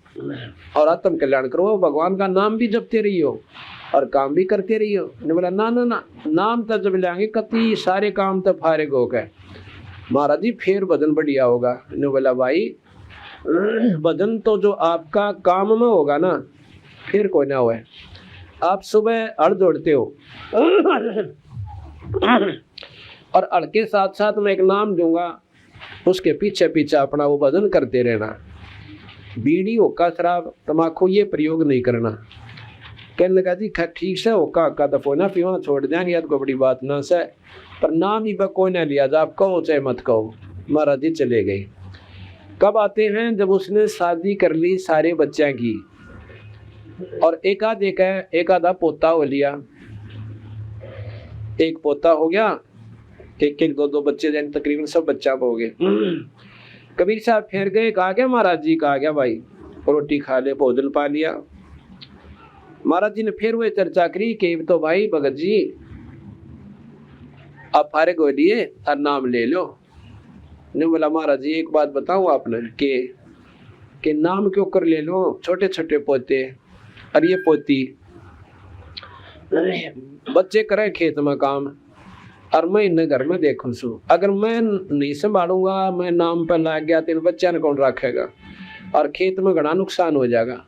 और आत्म कल्याण करो, भगवान का नाम भी जपते रहियो और काम भी करते रहियो। ने बोला, ना ना ना, नाम तो जब लेंगे कति सारे काम तो फारिग हो गए महाराज जी, फिर भजन बढ़िया होगा। ने बोला, भाई भजन तो जो आपका काम में होगा ना, फिर कोई ना हुआ। आप सुबह हड़ जोड़ते हो और हड़ के साथ साथ मैं एक नाम दूंगा, उसके पीछे पीछे अपना वो भजन करते रहना। बीड़ी होका शराब तम्बाकू ये प्रयोग नहीं करना। कहने लगा, जी ठीक से होका का दफो ना पीवा, छोड़ देंगे को बड़ी बात ना से, पर नाम ही कोई ना लिया जा, आप कहो चाहे मत कहो। महाराज जी चले गए। कब आते हैं? जब उसने शादी कर ली सारे बच्चों की, और एक आधा पोता हो लिया। एक पोता हो गया, एक एक दो दो बच्चे, यानी तकरीबन सब बच्चा हो गए। कबीर साहब फिर गए, कहा गया महाराज जी, कहा गया भाई रोटी खा ले, भोजन पा लिया। महाराज जी ने फिर वही चर्चा करी कि तो भाई भगत जी आप फारिग हो लिए और नाम ले लो। ने बोला महाराज जी एक बात बताऊं आपने कि नाम क्यों कर ले लो, छोटे छोटे पोते और ये पोती, बच्चे करें खेत में काम और मैं इन्हें घर में देखूं सू, अगर मैं नहीं संभालूंगा, मैं नाम पर लग गया तो बच्चा ने कौन रखेगा और खेत में घना नुकसान हो जाएगा।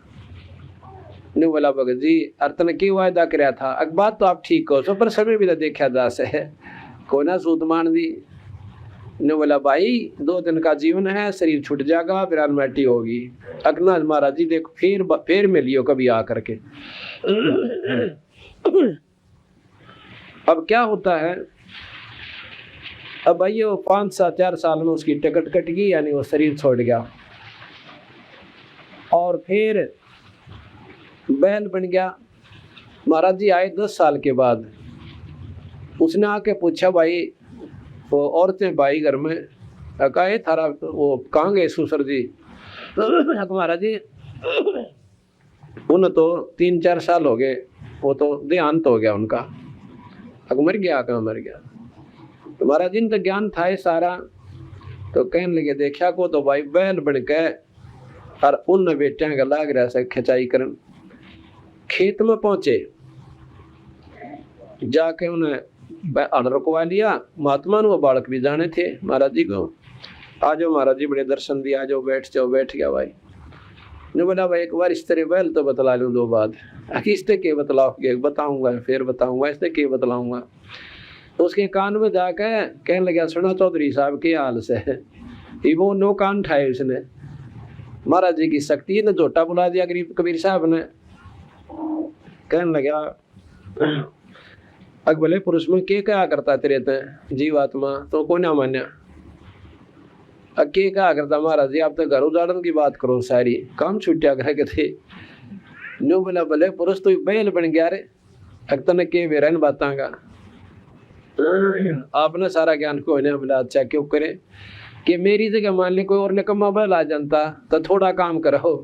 ने बोला भगत जी अर्तन की वायदा कराया था, अक बात तो आप ठीक कहो सो, पर समय भी तो देखा जा से को ना सूद मान दी। ने बोला भाई 2 दिन का जीवन है, शरीर छूट जाएगा, फिर अनमैटी होगी। अगना महाराज जी देखो फिर मिलियो कभी आ करके। अब क्या होता है, अब भाई वो 5-4 साल में उसकी टिकट कट गई, यानी वो शरीर छोड़ गया और फिर बैल बन गया। महाराज जी आए 10 साल के बाद, उसने आके पूछा भाई वो औरतें भाई घर में, कहा थारा वो कहाँ गए ससुर जी? महाराज जी उन्हें तो 3-4 साल हो गए, वो तो देहांत हो गया उनका। मर गया, कहाँ मर गया? तो महाराज जी ने तो ज्ञान था ही सारा, तो कहने लगे देखा को तो भाई बैल बन के और उन बेटियां का लाग रहा से खिंचाई करन। खेत में पहुंचे, जाके उन्हें रुकवा लिया। महात्मा ने वो बालक भी जाने थे महाराज जी को, आ जाओ महाराज जी बड़े दर्शन दिया, आ जाओ बैठ जाओ। बैठ गया भाई। ने बोला भाई एक बार इस तरह बैल तो बतला लूँ 2 बात, इससे के बतलाओगे? बताऊंगा, फिर बताऊंगा, इससे के बतलाऊंगा। तो उसके कान में जाके कहने लगा सुना चौधरी साहब के हाल से, वो नो कान ठाए उसने। महाराज जी की शक्ति ने झोटा बुला दिया कबीर साहब ने। कहने लगा अकबले पुरुष में के क्या करता तेरे ते जीवात्मा तो को ना मान्या, के क्या करता महाराज जी? आप तो घर उजाड़न की बात करो, सारी काम छुट्टिया कर थे। नो बोला भले पुरुष तो बैल बन गया रे, अक्तन के बेरन बातां का आपने सारा ज्ञान को ने बोला अच्छा क्यों करे कि मेरी जगह मान ले कोई और ने कमा बैल आ जानता तो थोड़ा काम करो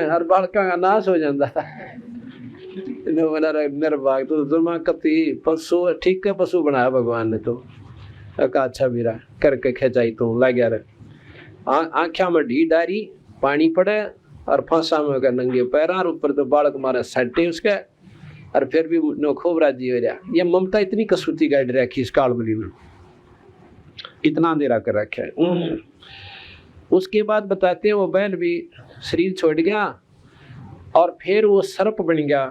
हर बालका का नाश हो जाता। निर्भाग तो दुर्मा कति पशु ठीक है, पशु बनाया भगवान ने तो अच्छा बीरा करके खिंचाई तो लग गया। आँखा में ढी डारी पानी पड़े और फांसा में नंगे पैर ऊपर तो बालक मारे सट्टे उसके और फिर भी नो खूब राजी हो रहा। ये ममता इतनी कसूती गाइड रखी इस कालबली में, इतना अंधेरा कर रखा है। उसके बाद बताते हैं वो बैल भी शरीर छोड़ गया और फिर वो सर्प बन गया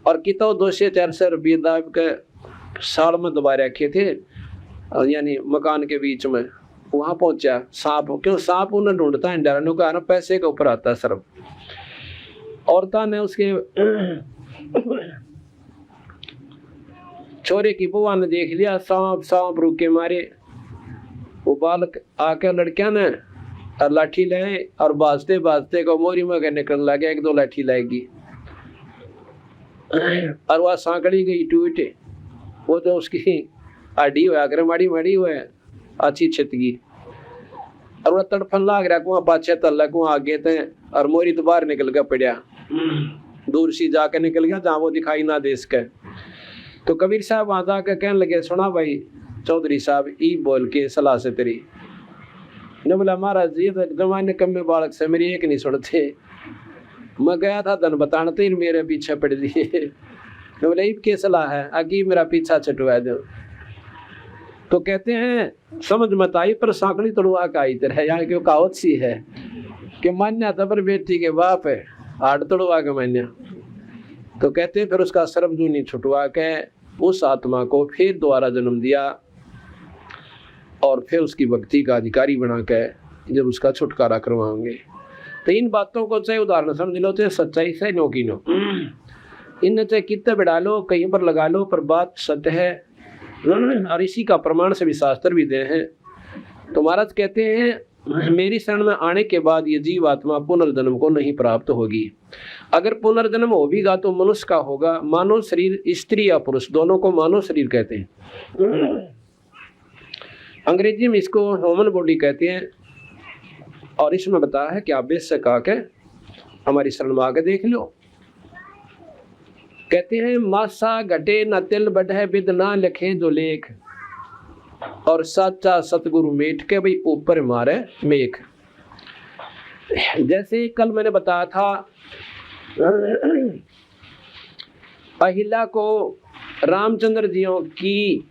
और कितो 200-400 रुपये दाब के साल में दबा रखे थे, यानी मकान के बीच में। वहां पहुंचा सांप, क्यों सांप उन्हें ढूंढता है डरने का, पैसे के ऊपर आता है सर्प। औरता ने उसके छोरे की बुआ ने देख लिया, सांप सांप रुके मारे। वो बालक आके लड़किया ने और लाठी लाए और बाजते बाजते को मोरी में निकल लगे, 1-2 लाठी लाएगी और वह सांकड़ी गई टूट, वो तो उसकी आडी हुआ कर माड़ी माड़ी हुआ अच्छी छितगी और वह तड़फन लाग रहा कुआ पाछे तल्ला कुआ आगे थे और मोरी तो बाहर निकल गया पड़ा, दूर सी जाके निकल गया जहाँ वो दिखाई ना दे सके। तो कबीर साहब वहां जाकर कहने लगे सुना भाई चौधरी साहब ई बोल के सलाह से तेरी। ने बोला महाराज जी तो जमाने कम में बालक से मेरी एक नहीं सुनते, मैं गया था धन बताने तो मेरे पीछे पड़ दिए। बोले ईब के सलाह है आगे मेरा पीछा छटवा दो। तो कहते हैं समझ मत आई पर सांकड़ी तड़ुआ का आई तरह, यहाँ की कहावत सी है कि मान्या था पर बेटी के बाप है हाड तड़ुआ का मान्या। तो कहते हैं फिर उसका सर्वजूनी छुटवा के उस आत्मा को फिर दोबारा जन्म दिया और फिर उसकी भक्ति का अधिकारी बना के जब उसका छुटकारा करवाएंगे। तो इन बातों को चाहे उदाहरण समझ लो, चाहे सच्चाई से नो की नो, इन चाहे कितने बढ़ा लो कहीं पर लगा लो, पर बात सत्य है और इसी का प्रमाण से भी शास्त्र भी दे हैं। तो महाराज कहते हैं मेरी शरण में आने के बाद ये जीव आत्मा पुनर्जन्म को नहीं प्राप्त होगी। अगर पुनर्जन्म होगा तो मनुष्य का होगा। मानव शरीर स्त्री या पुरुष दोनों को मानव शरीर कहते हैं। अंग्रेजी में इसको ह्यूमन बॉडी कहते हैं। और इसमें बताया है कि आप बेशक आके हमारी शरण में आके देख लो। कहते हैं मासा घटे न तिल बढ़े बिद ना लिखे जो लेख, और साचा सतगुरु मेट के भाई ऊपर मारे मेघ। जैसे कल मैंने बताया था अहिल्या को रामचंद्र जियों की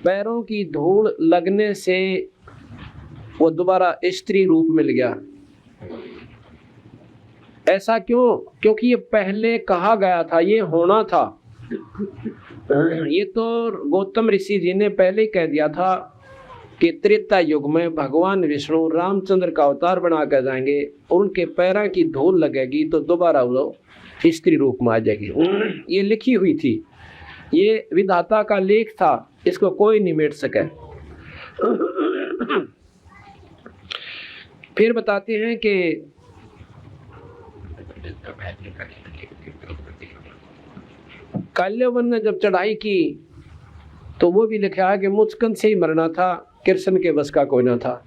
पैरों की धूल लगने से वो दोबारा स्त्री रूप मिल गया। ऐसा क्यों? क्योंकि ये पहले कहा गया था, ये होना था। ये तो गौतम ऋषि जी ने पहले ही कह दिया था कि त्रेता युग में भगवान विष्णु रामचंद्र का अवतार बना कर जाएंगे और उनके पैरों की धूल लगेगी तो दोबारा वो स्त्री रूप में आ जाएगी। ये लिखी हुई थी, ये विधाता का लेख था, इसको कोई नहीं मिट सके। फिर बताते हैं कि काल्यवन ने जब चढ़ाई की तो वो भी लिखा है कि मुचकन से ही मरना था, कृष्ण के बस का कोई ना था।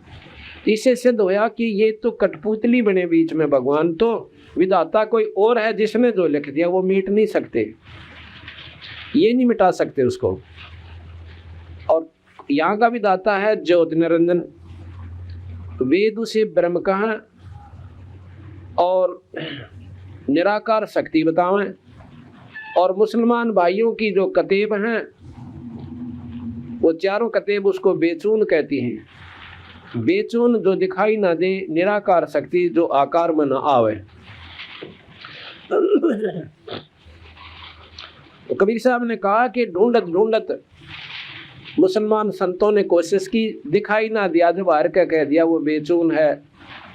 इससे सिद्ध होया कि ये तो कठपुतली बने बीच में, भगवान तो विधाता कोई और है जिसने जो लिख दिया वो मिट नहीं सकते, ये नहीं मिटा सकते उसको। और यहाँ का विधाता है ज्योति निरंजन, वेद उसे ब्रह्म कहा और निराकार शक्ति बतावें। और मुसलमान भाइयों की जो कतेब हैं वो चारों कतेब उसको बेचून कहती हैं। बेचून जो दिखाई ना दे, निराकार शक्ति जो आकार में न आवे। कबीर साहब ने कहा कि ढूंढत ढूंढत मुसलमान संतों ने कोशिश की, दिखाई ना दिया, जब हार का कह दिया वो बेचून है,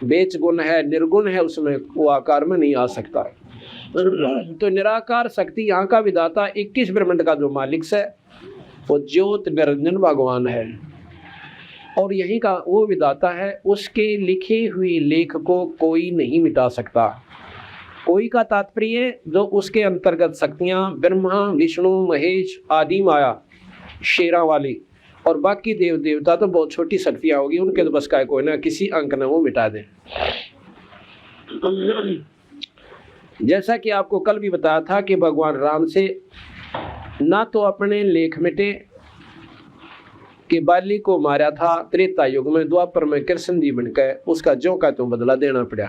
बेच गुण है, निर्गुण है, उसमें वो आकार में नहीं आ सकता। तो निराकार शक्ति यहाँ का विधाता 21 ब्रह्मांड का जो मालिक है वो ज्योत निरंजन भगवान है। और यही का वो विधाता है, उसके लिखे हुए लेख को कोई नहीं मिटा सकता। कोई का तात्पर्य जो उसके अंतर्गत शक्तियाँ ब्रह्मा विष्णु महेश आदि माया शेरा वाली और बाकी देव देवता तो बहुत छोटी शक्तियाँ होगी, उनके तो बस का कोई ना किसी अंक न वो मिटा दे। जैसा कि आपको कल भी बताया था कि भगवान राम से ना तो अपने लेख मिटे कि बाली को मारा था त्रेता युग में, द्वापर में कृष्ण जी बनकर उसका ज्यों का त्यों बदला देना पड़ा,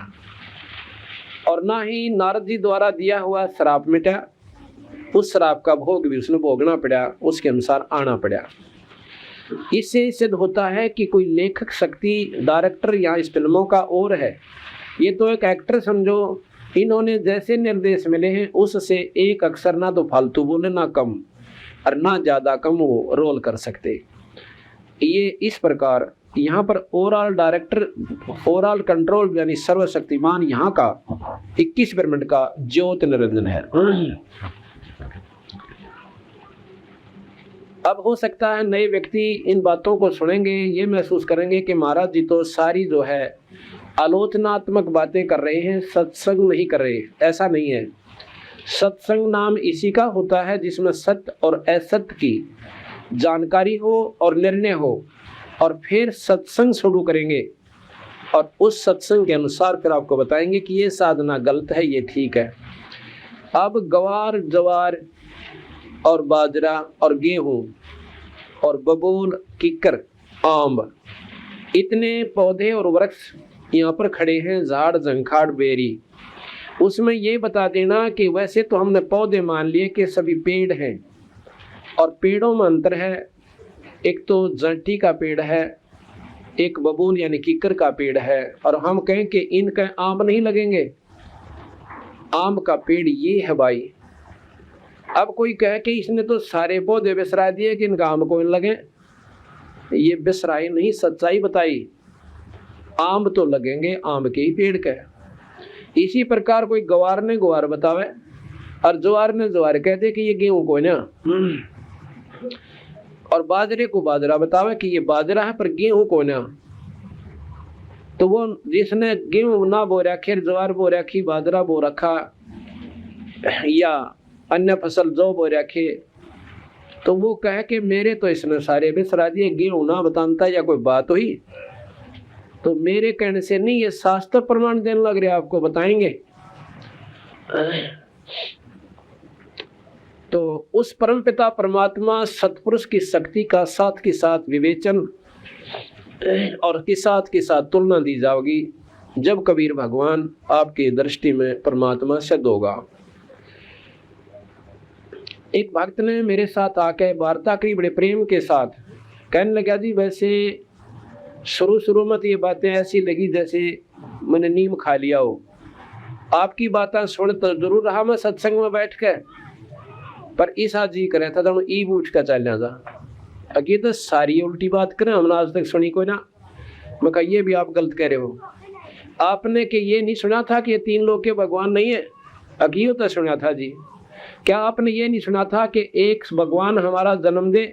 और ना ही नारद जी द्वारा दिया हुआ श्राप मिटा, उस श्राप का भोग भी उसने भोगना पड़ा, उसके अनुसार आना पड़ा। इससे सिद्ध होता है कि कोई लेखक शक्ति डायरेक्टर या इस फिल्मों का और है, ये तो एक एक्टर समझो। इन्होंने जैसे निर्देश मिले हैं उससे एक अक्षर ना तो फालतू बोले ना कम और ना ज़्यादा कम वो रोल कर सकते। ये इस प्रकार यहाँ पर ओवरऑल डायरेक्टर, ओवरऑल कंट्रोल यानी सर्वशक्तिमान यहाँ का 21 ब्रह्मांड का ज्योत निरंजन है। अब हो सकता है नए व्यक्ति इन बातों को सुनेंगे, ये महसूस करेंगे कि महाराज जी तो सारी जो है आलोचनात्मक बातें कर रहे हैं, सत्संग नहीं कर रहे। ऐसा नहीं है। सत्संग नाम इसी का होता है जिसमें सत्य और असत्य की जानकारी हो और निर्णय हो, और फिर सत्संग शुरू करेंगे और उस सत्संग के अनुसार फिर आपको बताएंगे कि ये साधना गलत है, ये ठीक है। अब गवार जवार और बाजरा और गेहूं और बबूल किक्कर आम इतने पौधे और वृक्ष यहाँ पर खड़े हैं, झाड़ झंखाड़ बेरी, उसमें ये बता देना कि वैसे तो हमने पौधे मान लिए कि सभी पेड़ हैं और पेड़ों में अंतर है। एक तो जंटी का पेड़ है, एक बबूल यानी किक्कर का पेड़ है, और हम कहें कि इनका आम नहीं लगेंगे। आम का पेड़ ये है भाई। अब कोई कहे कि इसने तो सारे पौधे बिसरा दिए कि इनका आम को लगे, ये बिसराई नहीं, सच्चाई बताई। आम तो लगेंगे आम के ही पेड़ के। इसी प्रकार कोई गवार ने गवार बतावे और ज्वार ने ज्वार कह दे कि ये गेहूं को ना, और बाजरे को बाजरा बतावे कि ये बाजरा है पर गेहूं को ना। तो वो जिसने गेहूं ना बो रखे, ज्वार बो रखी, बाजरा बो रखा या अन्य फसल जो बो रखे, तो वो कहे कि मेरे तो इसने सारे बिसरा दिए, गेहूं ना बताता या कोई बात हुई। तो मेरे कहने से नहीं, ये शास्त्र प्रमाण देने लग रहे, आपको बताएंगे। तो उस परमपिता परमात्मा सतपुरुष की शक्ति का साथ के साथ विवेचन और के साथ तुलना दी जाओगी जब कबीर भगवान आपकी दृष्टि में परमात्मा सिद्ध होगा। एक भक्त ने मेरे साथ आके वार्ता करी बड़े प्रेम के साथ, कहने लगा जी वैसे शुरू में तो ये बातें ऐसी लगी जैसे मैंने नीम खा लिया हो। आपकी बातें सुन तो जरूर रहा मैं सत्संग में बैठ के, पर ईसा जी करे था तो ईब उठ कर चल जा। अगे तो सारी उल्टी बात करें, हमने आज तक सुनी कोई ना। मैं कहा ये भी आप गलत कह रहे हो। आपने कि ये नहीं सुना था कि ये तीन लोग के भगवान नहीं है? अगियो तो सुना था जी। क्या आपने ये नहीं सुना था कि एक भगवान हमारा जन्म दे,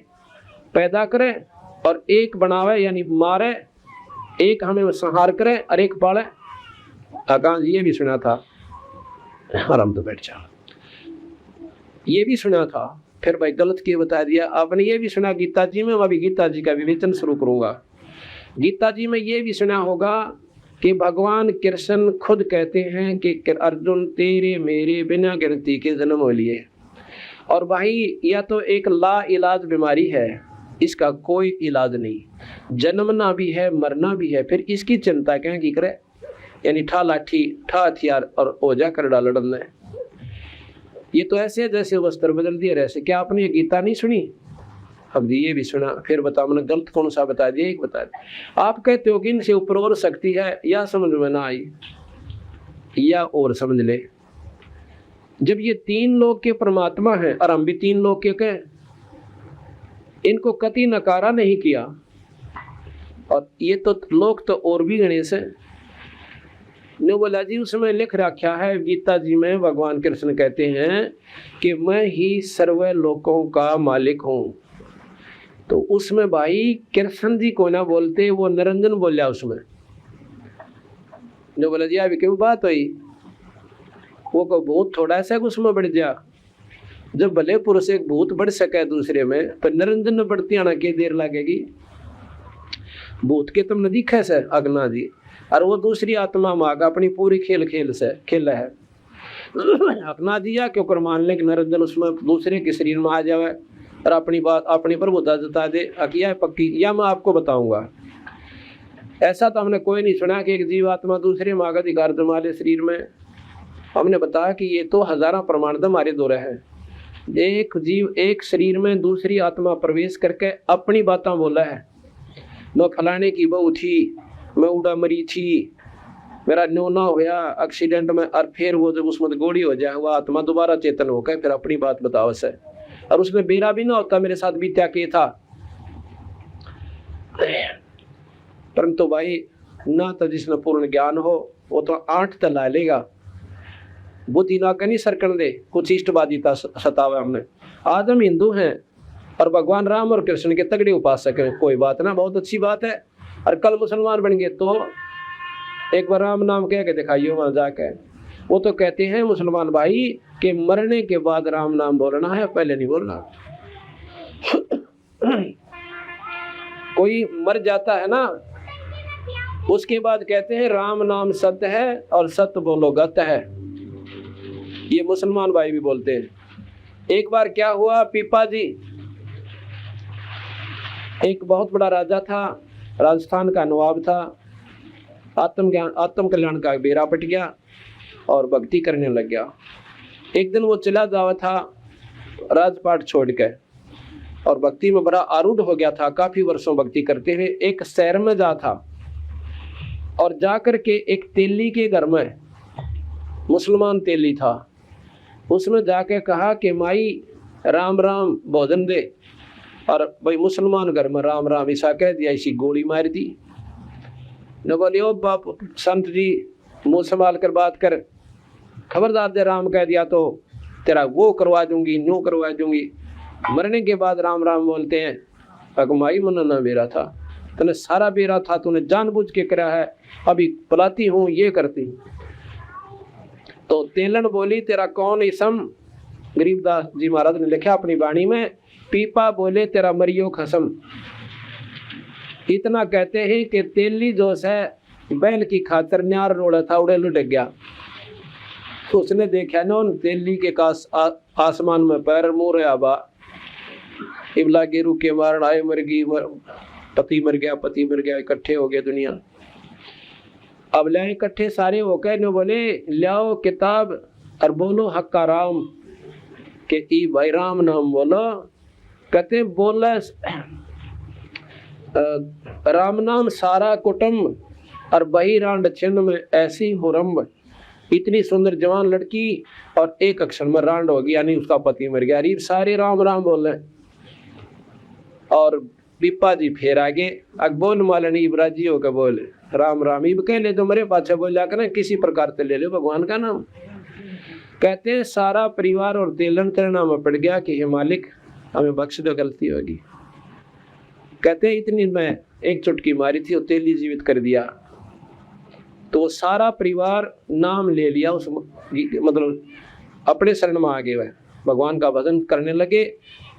पैदा करे और एक बनावे यानी मारे, एक हमें संहार करे और एक पाले? आकाश ये भी सुना था। आराम तो बैठ जा। ये भी सुना था। फिर भाई गलत क्यों बता दिया आपने? ये भी सुना गीता जी में, मैं अभी गीता जी का विवेचन शुरू करूंगा। गीता जी में ये भी सुना होगा कि भगवान कृष्ण खुद कहते हैं कि अर्जुन तेरे मेरे बिना गिनती के जन्म हो लिए। और भाई या तो एक ला इलाज बीमारी है, इसका कोई इलाज नहीं, जन्मना भी है मरना भी है, फिर इसकी चिंता क्या की करे? यानी ठा लाठी ठा हथियार और ओजा कर डाल लड़ना है। ये तो ऐसे जैसे वस्त्र बदल दिए ऐसे। क्या आपने ये गीता नहीं सुनी? अब ये भी सुना। फिर बताओ मैंने गलत कौन सा बता दिया? एक बता दिया। आप कहते हो कि इनसे ऊपर और शक्ति है, या समझ में ना आई या और समझ ले। जब ये तीन लोग के परमात्मा है और हम भी तीन लोग के कहें, इनको कति नकारा नहीं किया। और ये तो लोग तो और भी गणेश है ने बोला जी, उसमें लिख रखा है गीता जी में, भगवान कृष्ण कहते हैं कि मैं ही सर्व लोकों का मालिक हूँ। तो उसमें भाई कृष्ण जी को ना बोलते, वो निरंजन बोल जाए उसमें। जो बोला जी अभी क्यों बात हुई, वो को भूत थोड़ा सा उसमें बढ़ जा। जब भले पुरुष एक भूत बढ़ सके दूसरे में, पर निरंजन में बढ़ती आना के देर लगेगी। भूत के तुम नदी कैसे अगना जी, और वो दूसरी आत्मा माग अपनी पूरी खेल से खेल है। अपना दिया क्यों कर मान ले कि निरंजन उसमें दूसरे के शरीर में आ जाए और अपनी बात अपनी प्रभुता जता दे। अकिया है पक्की, या मैं आपको बताऊंगा। ऐसा तो हमने कोई नहीं सुना कि एक जीवात्मा दूसरे माग अधिकार जमा ले शरीर में। हमने बताया कि ये तो हजारों प्रमाण हमारे दौरे हैं। एक जीव एक शरीर में दूसरी आत्मा प्रवेश करके अपनी बातें बोला है। न फलाने की बहू थी, मैं उड़ा मरी थी, मेरा न्योना होया एक्सीडेंट में, और फिर वो जब उसमें गोली हो जाए वो आत्मा दोबारा चेतन होकर फिर अपनी बात बताओ से। और उसमें बेरा भी ना होता मेरे साथ भी क्या किया था। परंतु भाई ना तो जिसने पूर्ण ज्ञान हो वो तो 8 तला लेगा, बुद्धि ना कहीं सरकन दे, कुछ इष्टवादिता सतावे हमने। आज हम हिंदू हैं और भगवान राम और कृष्ण के तगड़े उपासक हैं, कोई बात ना, बहुत अच्छी बात है। और कल मुसलमान बन गए तो एक बार राम नाम कह के दिखाइए वहां जाके। वो तो कहते हैं मुसलमान भाई कि मरने के बाद राम नाम बोलना है, पहले नहीं बोलना। कोई मर जाता है ना, उसके बाद कहते हैं राम नाम सत्य है और सत्य बोलो गत है। ये मुसलमान भाई भी बोलते हैं। एक बार क्या हुआ, पीपा जी एक बहुत बड़ा राजा था, राजस्थान का नवाब था, आत्म कल्याण का बेरा पट गया और भक्ति करने लग गया। एक दिन वो चला जावा था राजपाट छोड़ के और भक्ति में बड़ा आरूढ़ हो गया था। काफी वर्षों भक्ति करते हुए एक शहर में जा था और जाकर के एक तेली के घर में, मुसलमान तेली था, उसमें जाके कहा कि माई राम राम भोजन दे। और भाई मुसलमान घर में राम राम ऐसा कह दिया, इसी गोली मार दी। न बोले ओ बाप संत जी मुंह संभाल कर बात कर, खबरदार दे राम कह दिया तो तेरा वो करवा दूंगी न्यू करवा दूंगी। मरने के बाद राम राम बोलते हैं अगमाई मन ना बेरा था, तने सारा बेरा था, तूने जानबूझ के करा है, अभी पलाती हूँ ये करती। तो तेलन बोली तेरा कौन इसम, गरीबदास जी महाराज ने लिखा अपनी वाणी में, पीपा बोले तेरा मरियो खसम। इतना कहते हैं कि तेली जो है बैल की खातर न्यार रोड़ा था, उड़े लुढ़क गया। उसने देखा ना उन तेली के कास आसमान में पैर मुँह रहा बा, इबला गेरू के मारण आए मरगी पति मर गया, इकट्ठे हो गए दुनिया। अब ले इकट्ठे सारे हो गए न, बोले लाओ किताब और बोलो हक्का राम, के ई भाई राम नाम बोलो। कहते बोला राम नाम सारा कुटुम्ब, और बही रांड छिन्न में ऐसी हुरम्ब। इतनी सुंदर जवान लड़की और एक अक्षर में रांड हो गई, यानी उसका पति मर गया। अरीब सारे राम राम बोले। और बिप्पा जी फिर आगे अकबोल मालनी इब्राजी होकर बोले राम राम। इब कह ले तो मेरे पाछे बोल जाकर ना किसी प्रकार से ले लो भगवान का नाम। कहते हैं सारा परिवार और तेलन तेरे नाम में पड़ गया कि हे मालिक हमें बख्श दो, गलती होगी। कहते हैं इतनी मैं एक चुटकी मारी थी और तेली जीवित कर दिया। तो सारा परिवार नाम ले लिया, उस मतलब अपने शरण में आ गए, वह भगवान का भजन करने लगे।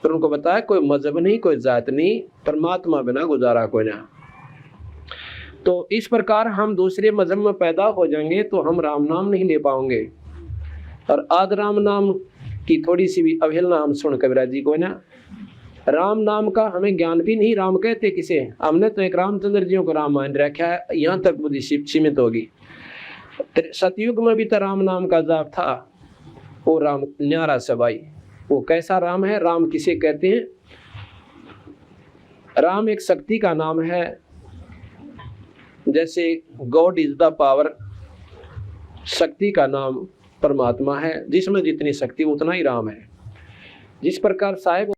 फिर उनको बताया कोई मजहब नहीं, कोई जात नहीं, परमात्मा बिना गुजारा कोई ना। तो इस प्रकार हम दूसरे मजहब में पैदा हो जाएंगे तो हम राम नाम नहीं ले पाएंगे। और आद राम नाम की थोड़ी सी भी अवहेलना हम सुन कबीरा जी को ना, राम नाम का हमें ज्ञान भी नहीं। राम कहते किसे, हमने तो एक रामचंद्र जी को राम मान रखा है, यहाँ तक बुद्धि सीमित होगी। सतयुग में भी तो राम नाम का जाप था, वो राम न्यारा सबाई। वो कैसा राम है, राम किसे कहते हैं? राम एक शक्ति का नाम है, जैसे गॉड इज द पावर, शक्ति का नाम परमात्मा है, जिसमें जितनी शक्ति उतना ही राम है। जिस प्रकार साहेब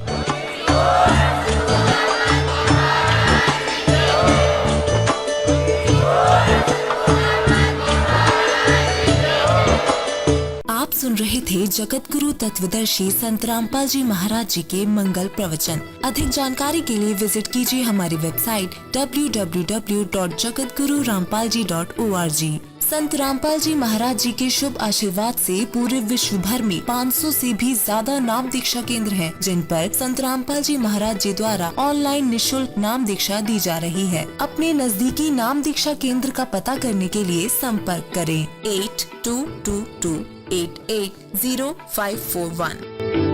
आप सुन रहे थे जगत गुरु तत्वदर्शी संत रामपाल जी महाराज जी के मंगल प्रवचन। अधिक जानकारी के लिए विजिट कीजिए हमारी वेबसाइट www.jagatgururampalji.org। संत रामपाल जी महाराज जी के शुभ आशीर्वाद से पूरे विश्व भर में 500 से भी ज्यादा नाम दीक्षा केंद्र हैं, जिन पर संत रामपाल जी महाराज जी द्वारा ऑनलाइन निशुल्क नाम दीक्षा दी जा रही है। अपने नजदीकी नाम दीक्षा केंद्र का पता करने के लिए संपर्क करें 8222880541।